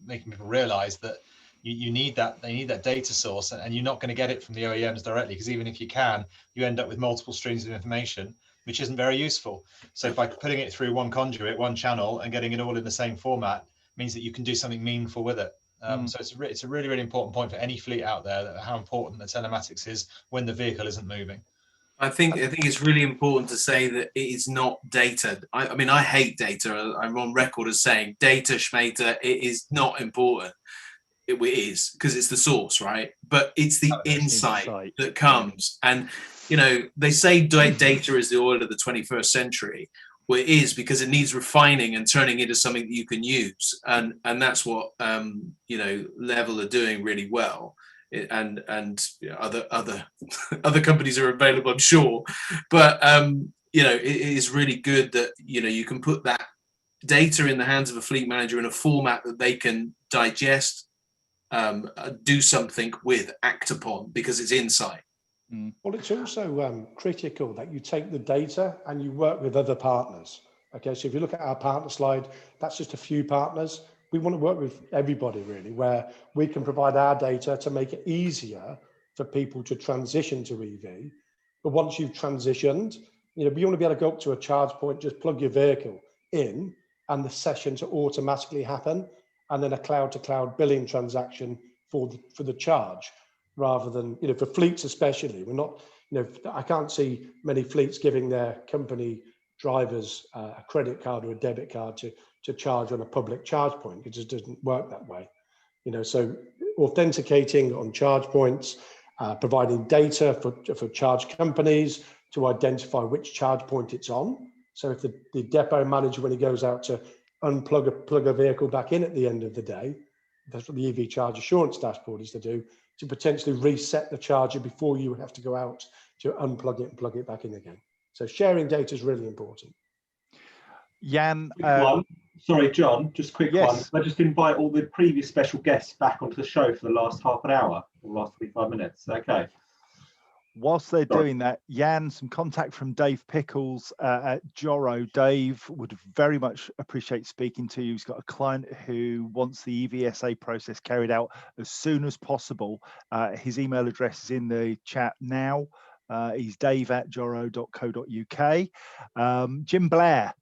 making people realize that you need that. They need that data source, and you're not going to get it from the OEMs directly, because even if you can, you end up with multiple streams of information, which isn't very useful. So by putting it through one conduit, one channel, and getting it all in the same format means that you can do something meaningful with it. So it's a really, really important point for any fleet out there, that how important the telematics is when the vehicle isn't moving. I think it's really important to say that it is not data. I mean, I hate data. I'm on record as saying data, schmata, it is not important. It is, because it's the source, right? But it's the insight that comes. And, they say data is the oil of the 21st century. Well, it is, because it needs refining and turning into something that you can use. And that's what, Level are doing really well. And other companies are available, I'm sure. But, it is really good that, you can put that data in the hands of a fleet manager in a format that they can digest, do something with, act upon, because it's insight. Well, it's also critical that you take the data and you work with other partners. Okay, so if you look at our partner slide, that's just a few partners. We want to work with everybody, really, where we can provide our data to make it easier for people to transition to EV. But once you've transitioned, we want to be able to go up to a charge point, just plug your vehicle in, and the session to automatically happen, and then a cloud-to-cloud billing transaction for the charge, rather than, for fleets especially. We're not, I can't see many fleets giving their company drivers a credit card or a debit card to charge on a public charge point. It just doesn't work that way. So authenticating on charge points, providing data for charge companies to identify which charge point it's on. So if the depot manager, when he goes out to plug a vehicle back in at the end of the day, that's what the EV charge assurance dashboard is to do, to potentially reset the charger before you have to go out to unplug it and plug it back in again. So sharing data is really important. Jan, sorry, John, just quick one. I just invite all the previous special guests back onto the show for the last half an hour, or last 45 minutes. Okay. Whilst they're doing that, Jan, some contact from Dave Pickles at Joro. Dave would very much appreciate speaking to you. He's got a client who wants the EVSA process carried out as soon as possible. His email address is in the chat now. He's dave@joro.co.uk. Jim Blair,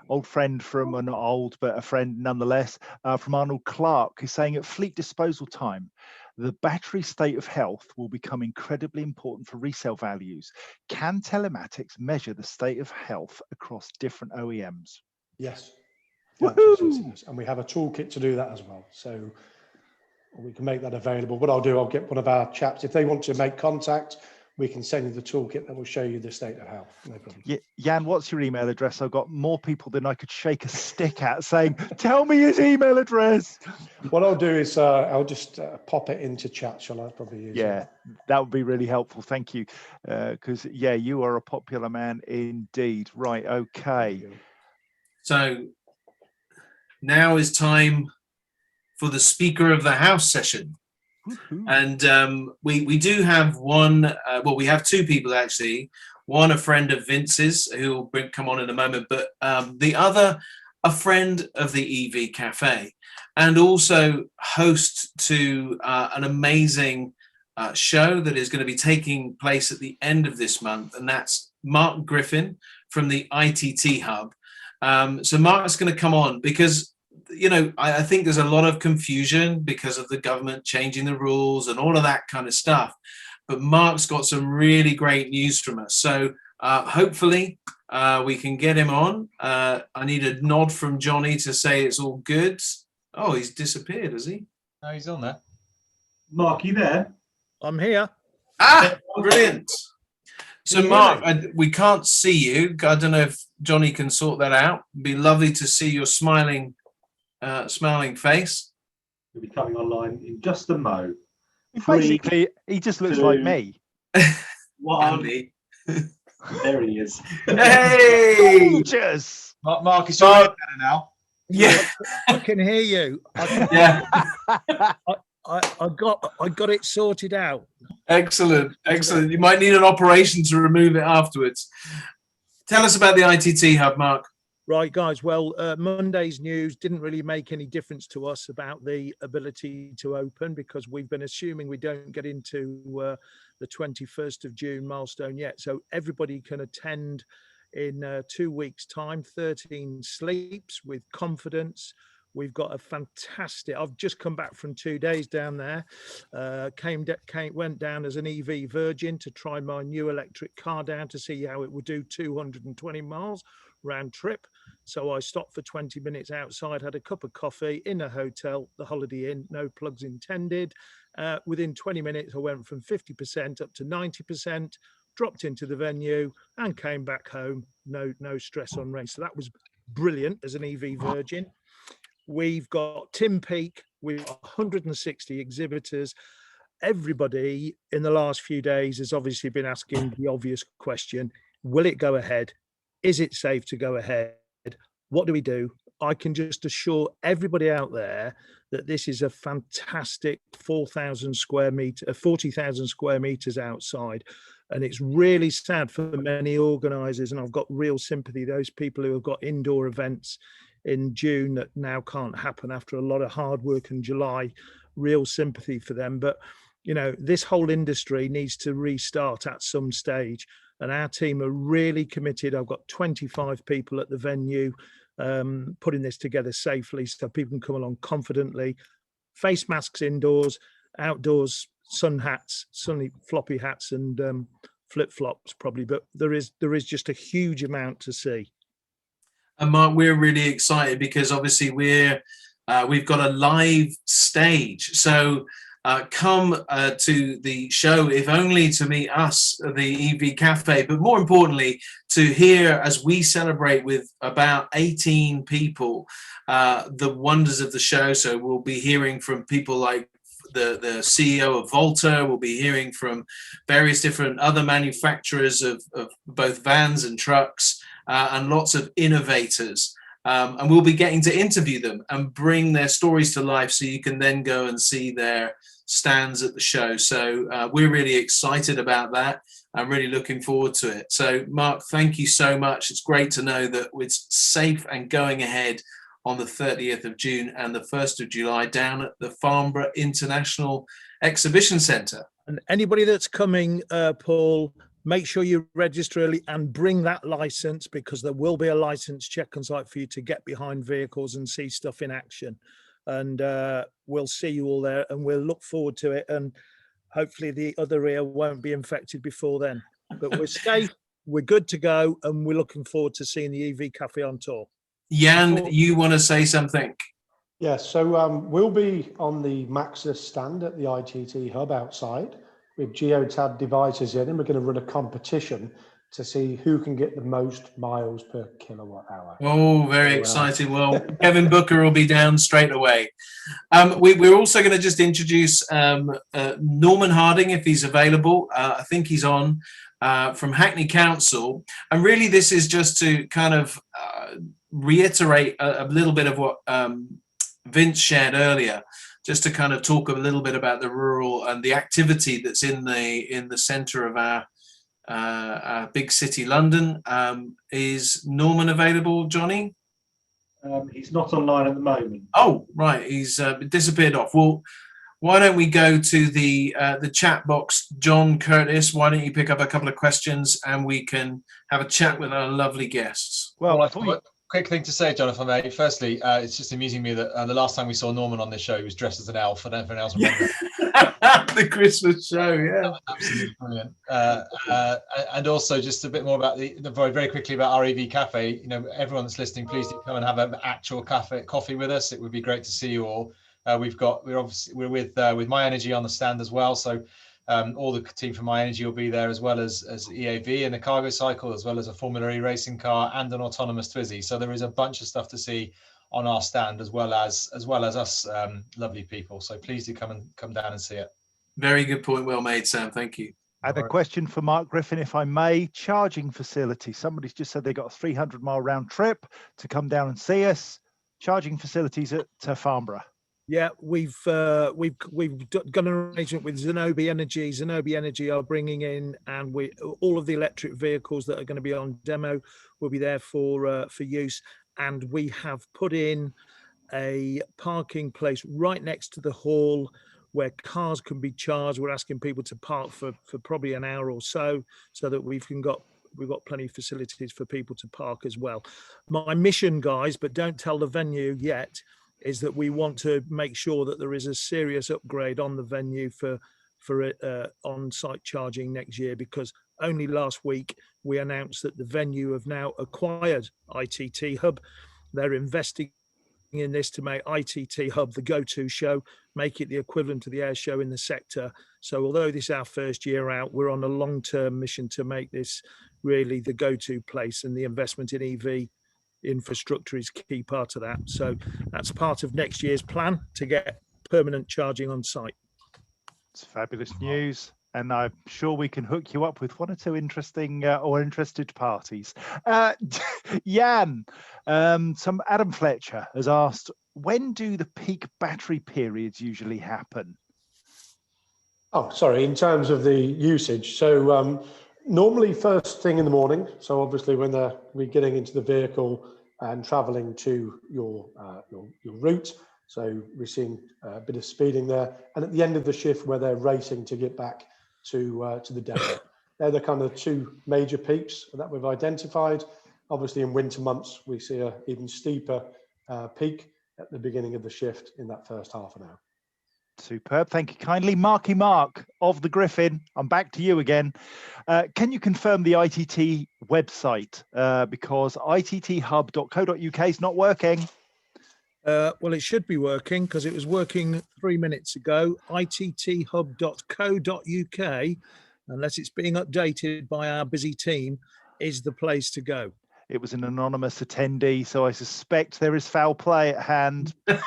old friend from, well, not old, but a friend nonetheless, from Arnold Clark, is saying at fleet disposal time, The battery state of health will become incredibly important for resale values. Can telematics measure the state of health across different OEMs? Yes. Woohoo! Yes. And we have a toolkit to do that as well. So we can make that available. What I'll do, I'll get one of our chaps, if they want to make contact, we can send you the toolkit that will show you the state of health. No problem. Yeah, Jan, what's your email address? I've got more people than I could shake a stick at saying, tell me his email address. What I'll do is I'll just pop it into chat, shall I? Probably use Yeah, that would be really helpful. Thank you. Because, yeah, you are a popular man indeed. Right, okay. So now is time for the Speaker of the House session. And we do have one, we have two people actually. One, a friend of Vince's who will come on in a moment, but the other, a friend of the EV Cafe, and also host to an amazing show that is going to be taking place at the end of this month, and that's Mark Griffin from the ITT Hub. So Mark's going to come on because, you know, I think there's a lot of confusion because of the government changing the rules and all of that kind of stuff. But Mark's got some really great news from us. So hopefully we can get him on. I need a nod from Johnny to say it's all good. Oh, he's disappeared, has he? No, he's on there. Mark, you there? I'm here. Ah, brilliant. So Mark, we can't see you. I don't know if Johnny can sort that out. It'd be lovely to see your smiling face. He'll be coming online in just a mo. Basically, he just looks like me. One. There he is. Hey! Gorgeous. Mark, is your better now? Yeah. I can hear you. Yeah. I got it sorted out. Excellent. You might need an operation to remove it afterwards. Tell us about the ITT Hub, Mark. Right, guys. Well, Monday's news didn't really make any difference to us about the ability to open because we've been assuming we don't get into the 21st of June milestone yet. So everybody can attend in 2 weeks' time, 13 sleeps with confidence. We've got a fantastic, I've just come back from 2 days down there, went down as an EV virgin to try my new electric car down to see how it would do 220 miles round trip. So I stopped for 20 minutes outside, had a cup of coffee in a hotel, the Holiday Inn, no plugs intended. Within 20 minutes, I went from 50% up to 90%, dropped into the venue and came back home. No stress on race. So that was brilliant as an EV virgin. We've got Tim Peake with 160 exhibitors. Everybody in the last few days has obviously been asking the obvious question, will it go ahead? Is it safe to go ahead? What do we do? I can just assure everybody out there that this is a fantastic 40,000 square meters outside. And it's really sad for many organisers, and I've got real sympathy, those people who have got indoor events in June that now can't happen after a lot of hard work in July, real sympathy for them. But, you know, this whole industry needs to restart at some stage. And our team are really committed. I've got 25 people at the venue putting this together safely so people can come along confidently. Face masks indoors, outdoors, sun hats, sunny floppy hats and flip-flops probably. But there is just a huge amount to see. And Mark, we're really excited because obviously we've got a live stage. So come to the show, if only to meet us, the EV Cafe, but more importantly, to hear as we celebrate with about 18 people, the wonders of the show. So we'll be hearing from people like the CEO of Volta, we'll be hearing from various different other manufacturers of both vans and trucks, and lots of innovators. And we'll be getting to interview them and bring their stories to life so you can then go and see their stands at the show. So we're really excited about that. I'm really looking forward to it. So Mark, thank you so much. It's great to know that it's safe and going ahead on the 30th of June and the 1st of July down at the Farnborough International Exhibition Centre. And anybody that's coming, Paul, make sure you register early and bring that license, because there will be a license check on site for you to get behind vehicles and see stuff in action. and we'll see you all there, and we'll look forward to it. And hopefully the other ear won't be infected before then. But we're safe, we're good to go, and we're looking forward to seeing the EV Cafe on tour. Jan, you want to say something? Yes, so we'll be on the Maxus stand at the ITT hub outside with geotab devices in, and we're going to run a competition to see who can get the most miles per kilowatt hour. Oh, very exciting. Well, Kevin Booker will be down straight away. We're also going to just introduce Norman Harding, if he's available. I think he's on, from Hackney Council. And really, this is just to kind of reiterate a little bit of what Vince shared earlier, just to kind of talk a little bit about the rural and the activity that's in the centre of our big city, London. Is Norman available, Johnny? He's not online at the moment. Oh, right, he's disappeared off. Well, why don't we go to the chat box? John Curtis, why don't you pick up a couple of questions and we can have a chat with our lovely guests? Well, quick thing to say, John, if I may. Firstly, it's just amusing me that the last time we saw Norman on this show, he was dressed as an elf, and everyone else remembers. The Christmas show, yeah. Absolutely brilliant. And also, just a bit more about very quickly about our EV Cafe. You know, everyone that's listening, please do come and have an actual coffee with us. It would be great to see you all. We're with My Energy on the stand as well. So all the team from My Energy will be there, as well as EAV and the cargo cycle, as well as a Formula E racing car and an autonomous Twizy. So there is a bunch of stuff to see on our stand, as well as us lovely people. So please do come down and see it. Very good point, well made, Sam. Thank you. And a question for Mark Griffin, if I may. Charging facility. Somebody's just said they got a 300-mile round trip to come down and see us. Charging facilities at Farnborough. Yeah, we've done an arrangement with Zenobia Energy. Zenobia Energy are bringing in, and all of the electric vehicles that are going to be on demo will be there for use. And we have put in a parking place right next to the hall where cars can be charged. We're asking people to park for probably an hour or so that we've got plenty of facilities for people to park as well. My mission, guys, but don't tell the venue yet, is that we want to make sure that there is a serious upgrade on the venue for on-site charging next year, because only last week we announced that the venue have now acquired ITT Hub. They're investing in this to make ITT Hub the go-to show, make it the equivalent to the air show in the sector. So although this is our first year out, we're on a long-term mission to make this really the go-to place, and the investment in EV infrastructure is key part of that. So that's part of next year's plan, to get permanent charging on site. It's fabulous news, and I'm sure we can hook you up with one or two interesting or interested parties. Jan, some Adam Fletcher has asked, when do the peak battery periods usually happen? Oh, sorry, in terms of the usage. So normally first thing in the morning. So obviously when we're getting into the vehicle and traveling to your route. So we're seeing a bit of speeding there. And at the end of the shift where they're racing to get back to the depot. They're the kind of two major peaks that we've identified. Obviously in winter months, we see an even steeper peak at the beginning of the shift in that first half an hour. Superb. Thank you kindly. Marky Mark of the Griffin, I'm back to you again. Can you confirm the ITT website? Because itthub.co.uk is not working. Well, it should be working, because it was working 3 minutes ago. itthub.co.uk, unless it's being updated by our busy team, is the place to go. It was an anonymous attendee, so I suspect there is foul play at hand. Do you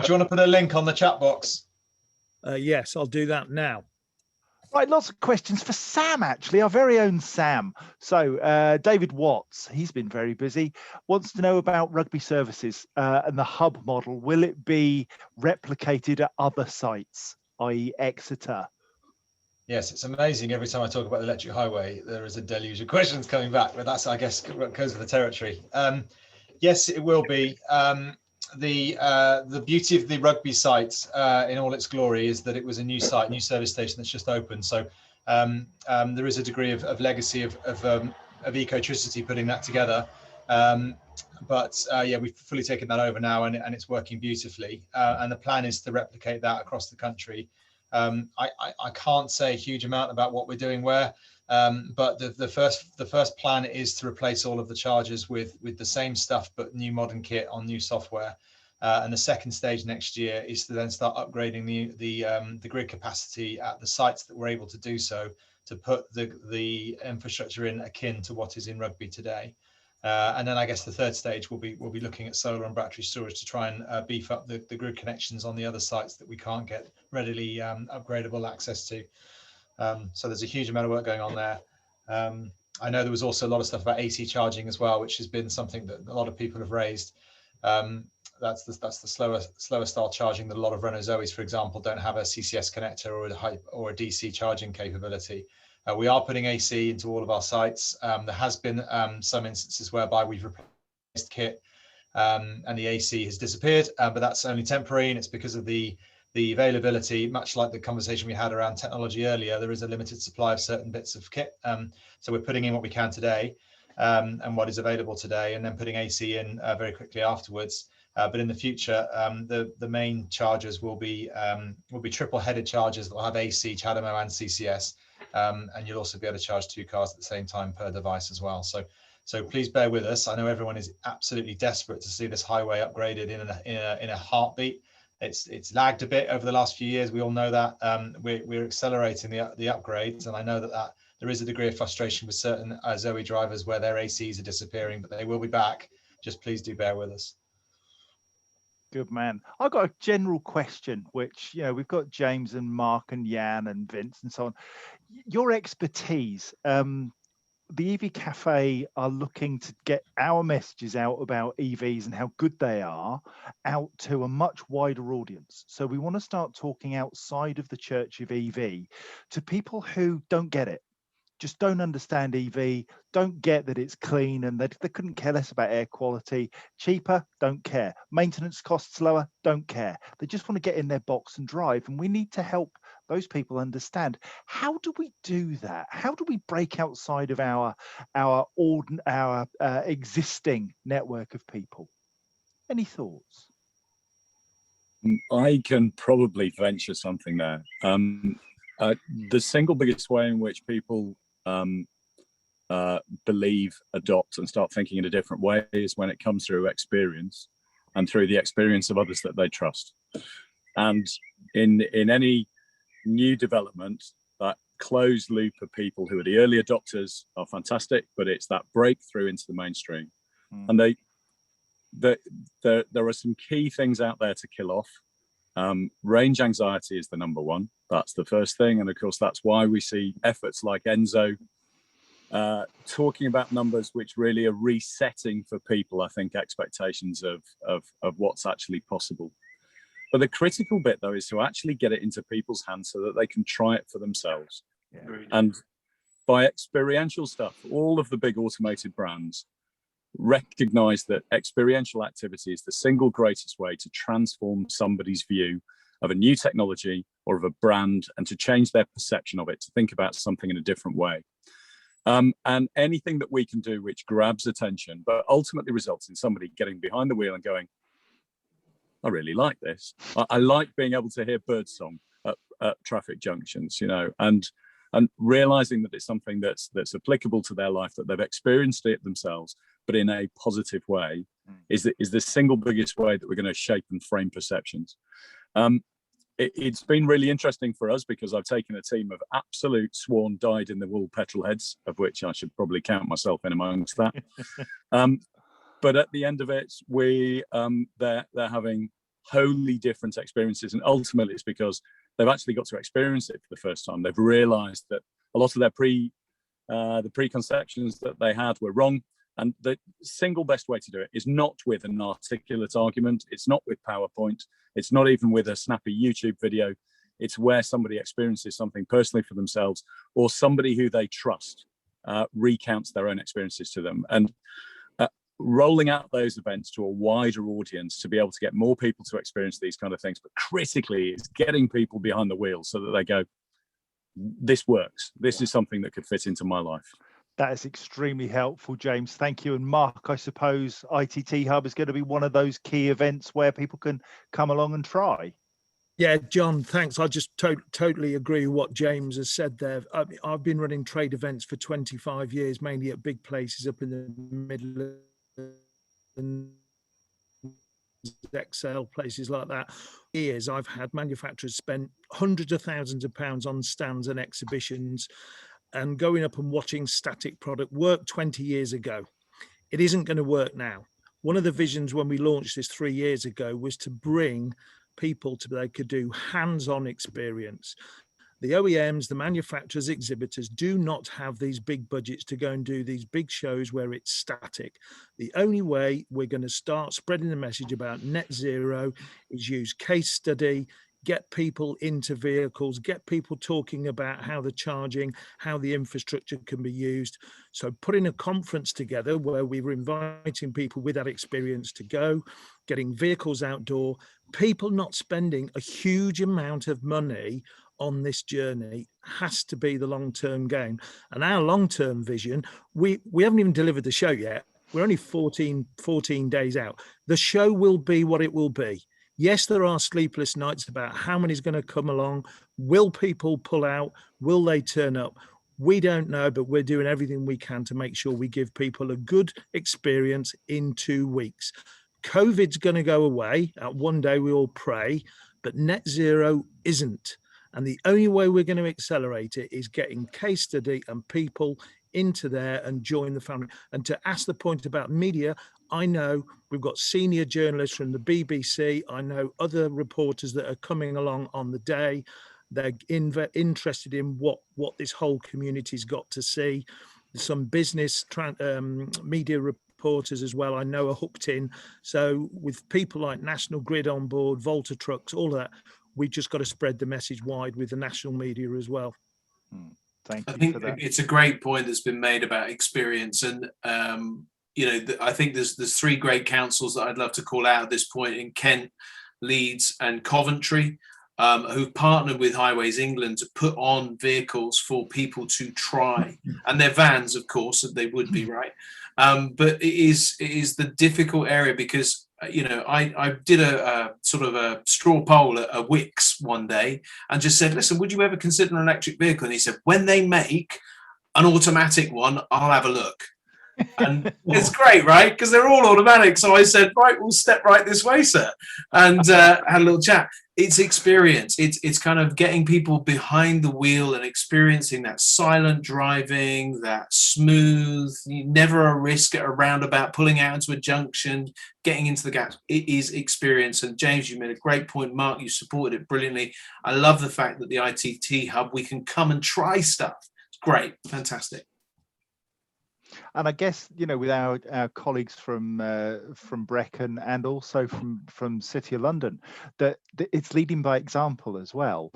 want to put a link on the chat box? Yes, I'll do that now. Right, lots of questions for Sam, actually, our very own Sam. So David Watts, he's been very busy, wants to know about rugby services and the hub model. Will it be replicated at other sites, i.e. Exeter? Yes, it's amazing. Every time I talk about the electric highway, there is a deluge of questions coming back, but that's, I guess, goes with the territory. Yes, it will be. The beauty of the rugby site in all its glory is that it was a new site, new service station that's just opened. So there is a degree of legacy of ecotricity putting that together. Yeah, we've fully taken that over now, and it's working beautifully. And the plan is to replicate that across the country. I can't say a huge amount about what we're doing where, but the first plan is to replace all of the chargers with the same stuff but new modern kit on new software. And the second stage next year is to then start upgrading the grid capacity at the sites that we're able to do so, to put the infrastructure in akin to what is in Rugby today. And then I guess the third stage will be looking at solar and battery storage to try and beef up the grid connections on the other sites that we can't get readily upgradable access to. So there's a huge amount of work going on there. I know there was also a lot of stuff about AC charging as well, which has been something that a lot of people have raised. That's the slower style charging that a lot of Renault Zoes, for example, don't have a CCS connector or a DC charging capability. We are putting AC into all of our sites. There has been some instances whereby we've replaced kit and the AC has disappeared, but that's only temporary, and it's because of the availability. Much like the conversation we had around technology earlier, there is a limited supply of certain bits of kit. So we're putting in what we can today and what is available today, and then putting AC in very quickly afterwards. But in the future, the main chargers will be triple-headed chargers that will have AC, CHAdeMO, and CCS. And you'll also be able to charge 2 cars at the same time per device as well. So please bear with us. I know everyone is absolutely desperate to see this highway upgraded in a heartbeat. It's lagged a bit over the last few years. We all know that. We're accelerating the upgrades, and I know that there is a degree of frustration with certain Zoe drivers where their ACs are disappearing, but they will be back. Just please do bear with us. Good man. I've got a general question, which, we've got James and Mark and Jan and Vince and so on. Your expertise, the EV Cafe are looking to get our messages out about EVs and how good they are out to a much wider audience. So we want to start talking outside of the church of EV to people who don't get it, just don't understand EV, don't get that it's clean, and they couldn't care less about air quality. Cheaper, don't care. Maintenance costs lower, don't care. They just want to get in their box and drive. And we need to help those people understand, how do we do that? How do we break outside of our existing network of people? Any thoughts? I can probably venture something there. The single biggest way in which people believe, adopt, and start thinking in a different way is when it comes through experience and through the experience of others that they trust. And in any new development, that closed loop of people who are the early adopters are fantastic, but it's that breakthrough into the mainstream. And there are some key things out there to kill off. Range anxiety is the number one. That's the first thing. And of course, that's why we see efforts like Enzo talking about numbers which really are resetting for people, I think, expectations of what's actually possible. But the critical bit, though, is to actually get it into people's hands so that they can try it for themselves. Yeah. And by experiential stuff, all of the big automated brands recognize that experiential activity is the single greatest way to transform somebody's view of a new technology or of a brand, and to change their perception of it, to think about something in a different way. And anything that we can do which grabs attention, but ultimately results in somebody getting behind the wheel and going, I really like this. I like being able to hear birdsong at traffic junctions, and realizing that it's something that's applicable to their life, that they've experienced it themselves, but in a positive way, is the single biggest way that we're going to shape and frame perceptions. It's been really interesting for us because I've taken a team of absolute sworn dyed-in-the-wool petrol heads, of which I should probably count myself in amongst that. But at the end of it, they're having wholly different experiences, and ultimately it's because they've actually got to experience it for the first time. They've realised that a lot of their preconceptions that they had were wrong, and the single best way to do it is not with an articulate argument. It's not with PowerPoint. It's not even with a snappy YouTube video. It's where somebody experiences something personally for themselves, or somebody who they trust recounts their own experiences to them. And rolling out those events to a wider audience to be able to get more people to experience these kind of things, but critically it's getting people behind the wheel so that they go, this works. This is something that could fit into my life. That is extremely helpful, James. Thank you. And Mark, I suppose ITT Hub is going to be one of those key events where people can come along and try. Yeah, John, thanks. I just totally agree with what James has said there. I've been running trade events for 25 years, mainly at big places up in the Midlands, Excel, places like that. Years I've had manufacturers spend hundreds of thousands of pounds on stands and exhibitions and going up and watching static product work 20 years ago. It isn't going to work now. One of the visions when we launched this 3 years ago was to bring people to they could do hands-on experience. The OEMs, the manufacturers, exhibitors do not have these big budgets to go and do these big shows where it's static. The only way we're going to start spreading the message about net zero is use case study, get people into vehicles, get people talking about how the charging, how the infrastructure can be used. So putting a conference together where we were inviting people with that experience to go, getting vehicles outdoor, people not spending a huge amount of money on this journey has to be the long-term game. And our long-term vision, we haven't even delivered the show yet. We're only 14 days out. The show will be what it will be. Yes, there are sleepless nights about how many is going to come along. Will people pull out? Will they turn up? We don't know, but we're doing everything we can to make sure we give people a good experience in 2 weeks. COVID's going to go away. One day we all pray, but net zero isn't. And the only way we're going to accelerate it is getting case study and people into there and join the family. And to ask the point about media, I know we've got senior journalists from the BBC. I know other reporters that are coming along on the day. They're interested in what this whole community's got to see. Some business media reporters as well, I know, are hooked in. So with people like National Grid on board, Volta Trucks, all of that, we've just got to spread the message wide with the national media as well. Thank you. I think for that. it's a great point that's been made about experience, and I think there's 3 great councils that I'd love to call out at this point in Kent, Leeds, and Coventry, who've partnered with Highways England to put on vehicles for people to try, and their vans, of course, they would be right. But it is the difficult area because I did a sort of a straw poll at a Wix one day and just said, listen, would you ever consider an electric vehicle? And he said, when they make an automatic one, I'll have a look. And it's great, right? Because they're all automatic. So I said, right, we'll step right this way, sir. And had a little chat. It's experience. It's kind of getting people behind the wheel and experiencing that silent driving, that smooth, never a risk at a roundabout, pulling out into a junction, getting into the gaps. It is experience. And James, you made a great point. Mark, you supported it brilliantly. I love the fact that the ITT Hub, we can come and try stuff. It's great. Fantastic. And I guess, with our colleagues from Brecon and also from City of London, that it's leading by example as well.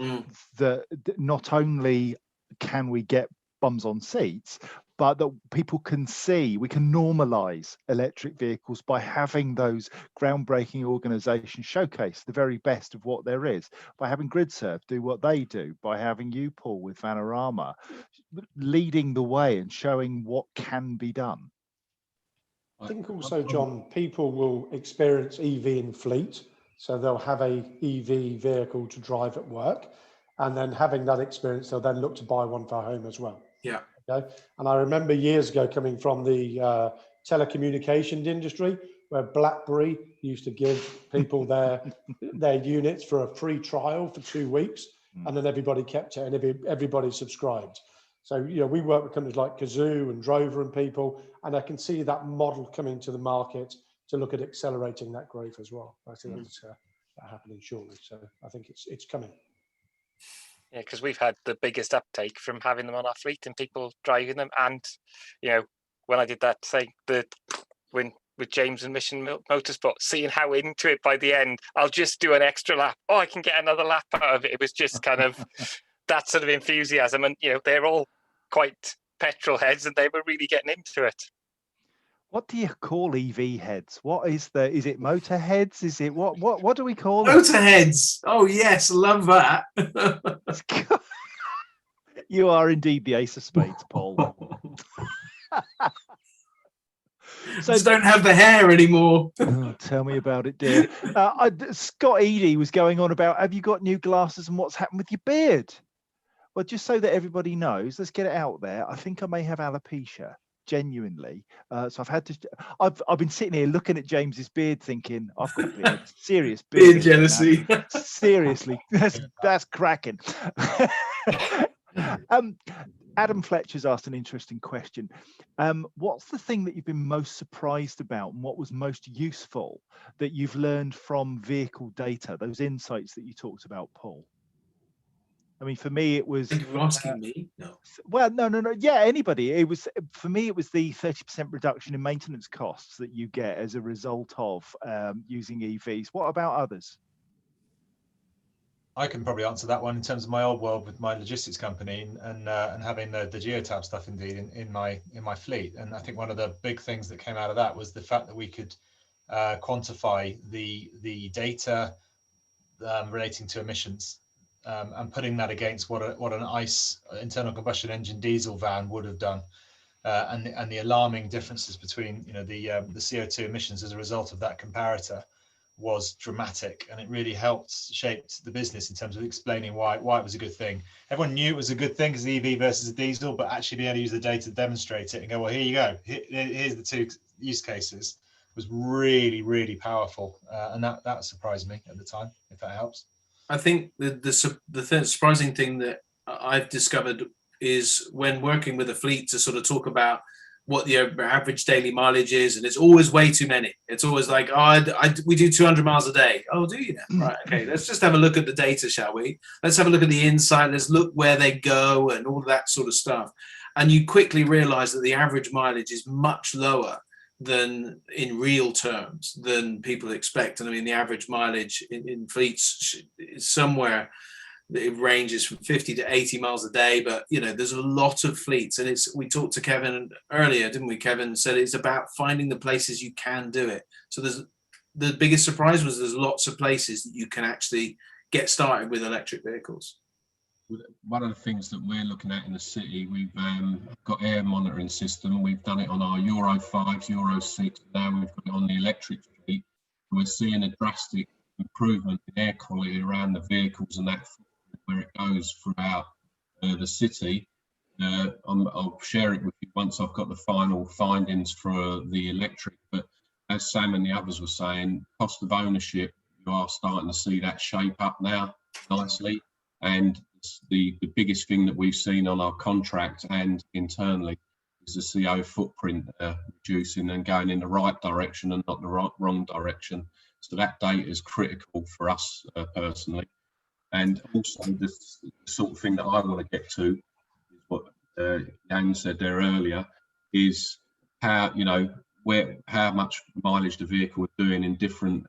That not only can we get bums on seats, but that people can see, we can normalize electric vehicles by having those groundbreaking organizations showcase the very best of what there is, by having GridServe do what they do, by having you, Paul, with Vanarama, leading the way and showing what can be done. I think also, John, people will experience EV in fleet, so they'll have a EV vehicle to drive at work, and then having that experience, they'll then look to buy one for home as well. Yeah. Okay. And I remember years ago coming from the telecommunications industry, where BlackBerry used to give people their units for a free trial for 2 weeks, and then everybody kept it and everybody subscribed. So, we work with companies like Co2 and Drover and people, and I can see that model coming to the market to look at accelerating that growth as well. I think that's happening shortly. So I think it's coming. Yeah, because we've had the biggest uptake from having them on our fleet and people driving them. And, when I did that thing, with James and Mission Motorsport, seeing how into it by the end, I'll just do an extra lap. Oh, I can get another lap out of it. It was just kind of that sort of enthusiasm. And, they're all quite petrol heads and they were really getting into it. What do you call EV heads? Is it motor heads? Is it what do we call them? Motor heads. Oh yes, love that. You are indeed the ace of spades, Paul. just don't have the hair anymore. Oh, tell me about it, dear. Scott Eady was going on about, have you got new glasses and what's happened with your beard? Well, just so that everybody knows, let's get it out there. I think I may have alopecia, genuinely. So I've had to. I've been sitting here looking at James's beard, thinking I've got a beard, serious beard jealousy. Seriously, that's cracking. Adam Fletcher's asked an interesting question. What's the thing that you've been most surprised about, and what was most useful that you've learned from vehicle data? Those insights that you talked about, Paul. I mean, for me, it was. You're asking me? No. Well, no. Yeah, anybody. It was, for me, it was the 30% reduction in maintenance costs that you get as a result of using EVs. What about others? I can probably answer that one in terms of my old world with my logistics company and having the geotab stuff indeed in my fleet. And I think one of the big things that came out of that was the fact that we could quantify the data relating to emissions. And putting that against what an ICE internal combustion engine diesel van would have done, and the alarming differences between the CO2 emissions as a result of that comparator was dramatic, and it really helped shape the business in terms of explaining why it was a good thing. Everyone knew it was a good thing because EV versus a diesel, but actually being able to use the data to demonstrate it and go, well, here you go, here's the two use cases, was really, really powerful, and that surprised me at the time, if that helps. I think the surprising thing that I've discovered is when working with a fleet to sort of talk about what the average daily mileage is, and it's always way too many. It's always like, we do 200 miles a day. Oh, do you now? Right, okay, let's just have a look at the data, shall we? Let's have a look at the insight. Let's look where they go and all that sort of stuff. And you quickly realize that the average mileage is much lower than in real terms than people expect. And I mean, the average mileage in fleets is somewhere, it ranges from 50 to 80 miles a day, but there's a lot of fleets, and we talked to Kevin earlier, didn't we? Kevin said it's about finding the places you can do it. So the biggest surprise was there's lots of places that you can actually get started with electric vehicles. One of the things that we're looking at in the city, we've got air monitoring system. We've done it on our Euro 5s, Euro 6. Now we've got it on the electric fleet. We're seeing a drastic improvement in air quality around the vehicles and that where it goes throughout the city. I'll share it with you once I've got the final findings for the electric. But as Sam and the others were saying, cost of ownership, you are starting to see that shape up now nicely. And the biggest thing that we've seen on our contract and internally is the CO footprint reducing and going in the right direction and not the wrong direction. So that data is critical for us personally. And also the sort of thing that I want to get to is what Jan said there earlier, is how how much mileage the vehicle is doing in different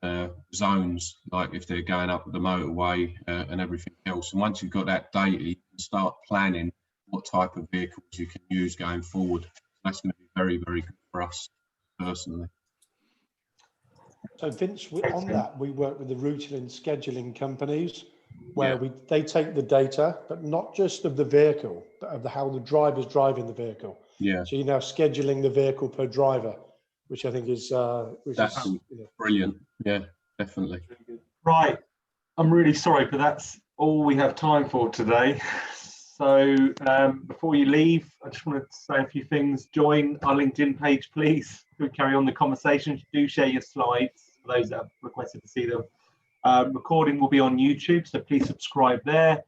zones, like if they're going up the motorway and everything else. And once you've got that data, you can start planning what type of vehicles you can use going forward. That's going to be very, very good for us personally. So Vince, on that, we work with the routing and scheduling companies where they take the data, but not just of the vehicle, but of how the driver's driving the vehicle. Yeah. So you're now scheduling the vehicle per driver, which I think is brilliant. Yeah, definitely. Right. I'm really sorry, but that's all we have time for today. So before you leave, I just wanted to say a few things. Join our LinkedIn page, please. We carry on the conversation. Do share your slides for those that have requested to see them. Recording will be on YouTube, so please subscribe there.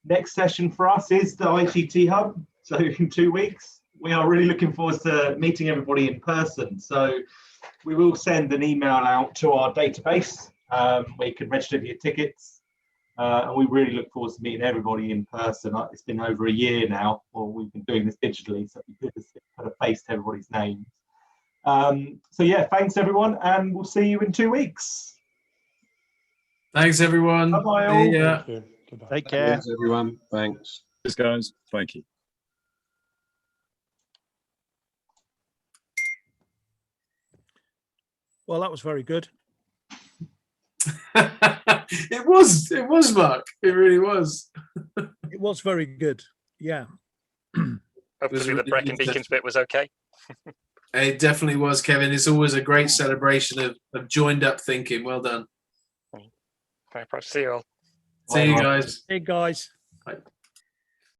Next session for us is the ITT Hub. So in 2 weeks, we are really looking forward to meeting everybody in person. So we will send an email out to our database where you can register for your tickets. And we really look forward to meeting everybody in person. It's been over a year now, or we've been doing this digitally, so it'd be good to put a face to everybody's names. So yeah, thanks everyone, and we'll see you in 2 weeks. Thanks everyone. Bye-bye all. Yeah. Take care. Thanks everyone. Thanks. Cheers, guys. Thank you. Well, that was very good. It was, Mark. It really was. It was very good. Yeah. Hopefully the Brecon Beacons bit was okay. It definitely was, Kevin. It's always a great celebration of joined up thinking. Well done. Very proud to see you all. See you guys. Hey guys. Bye.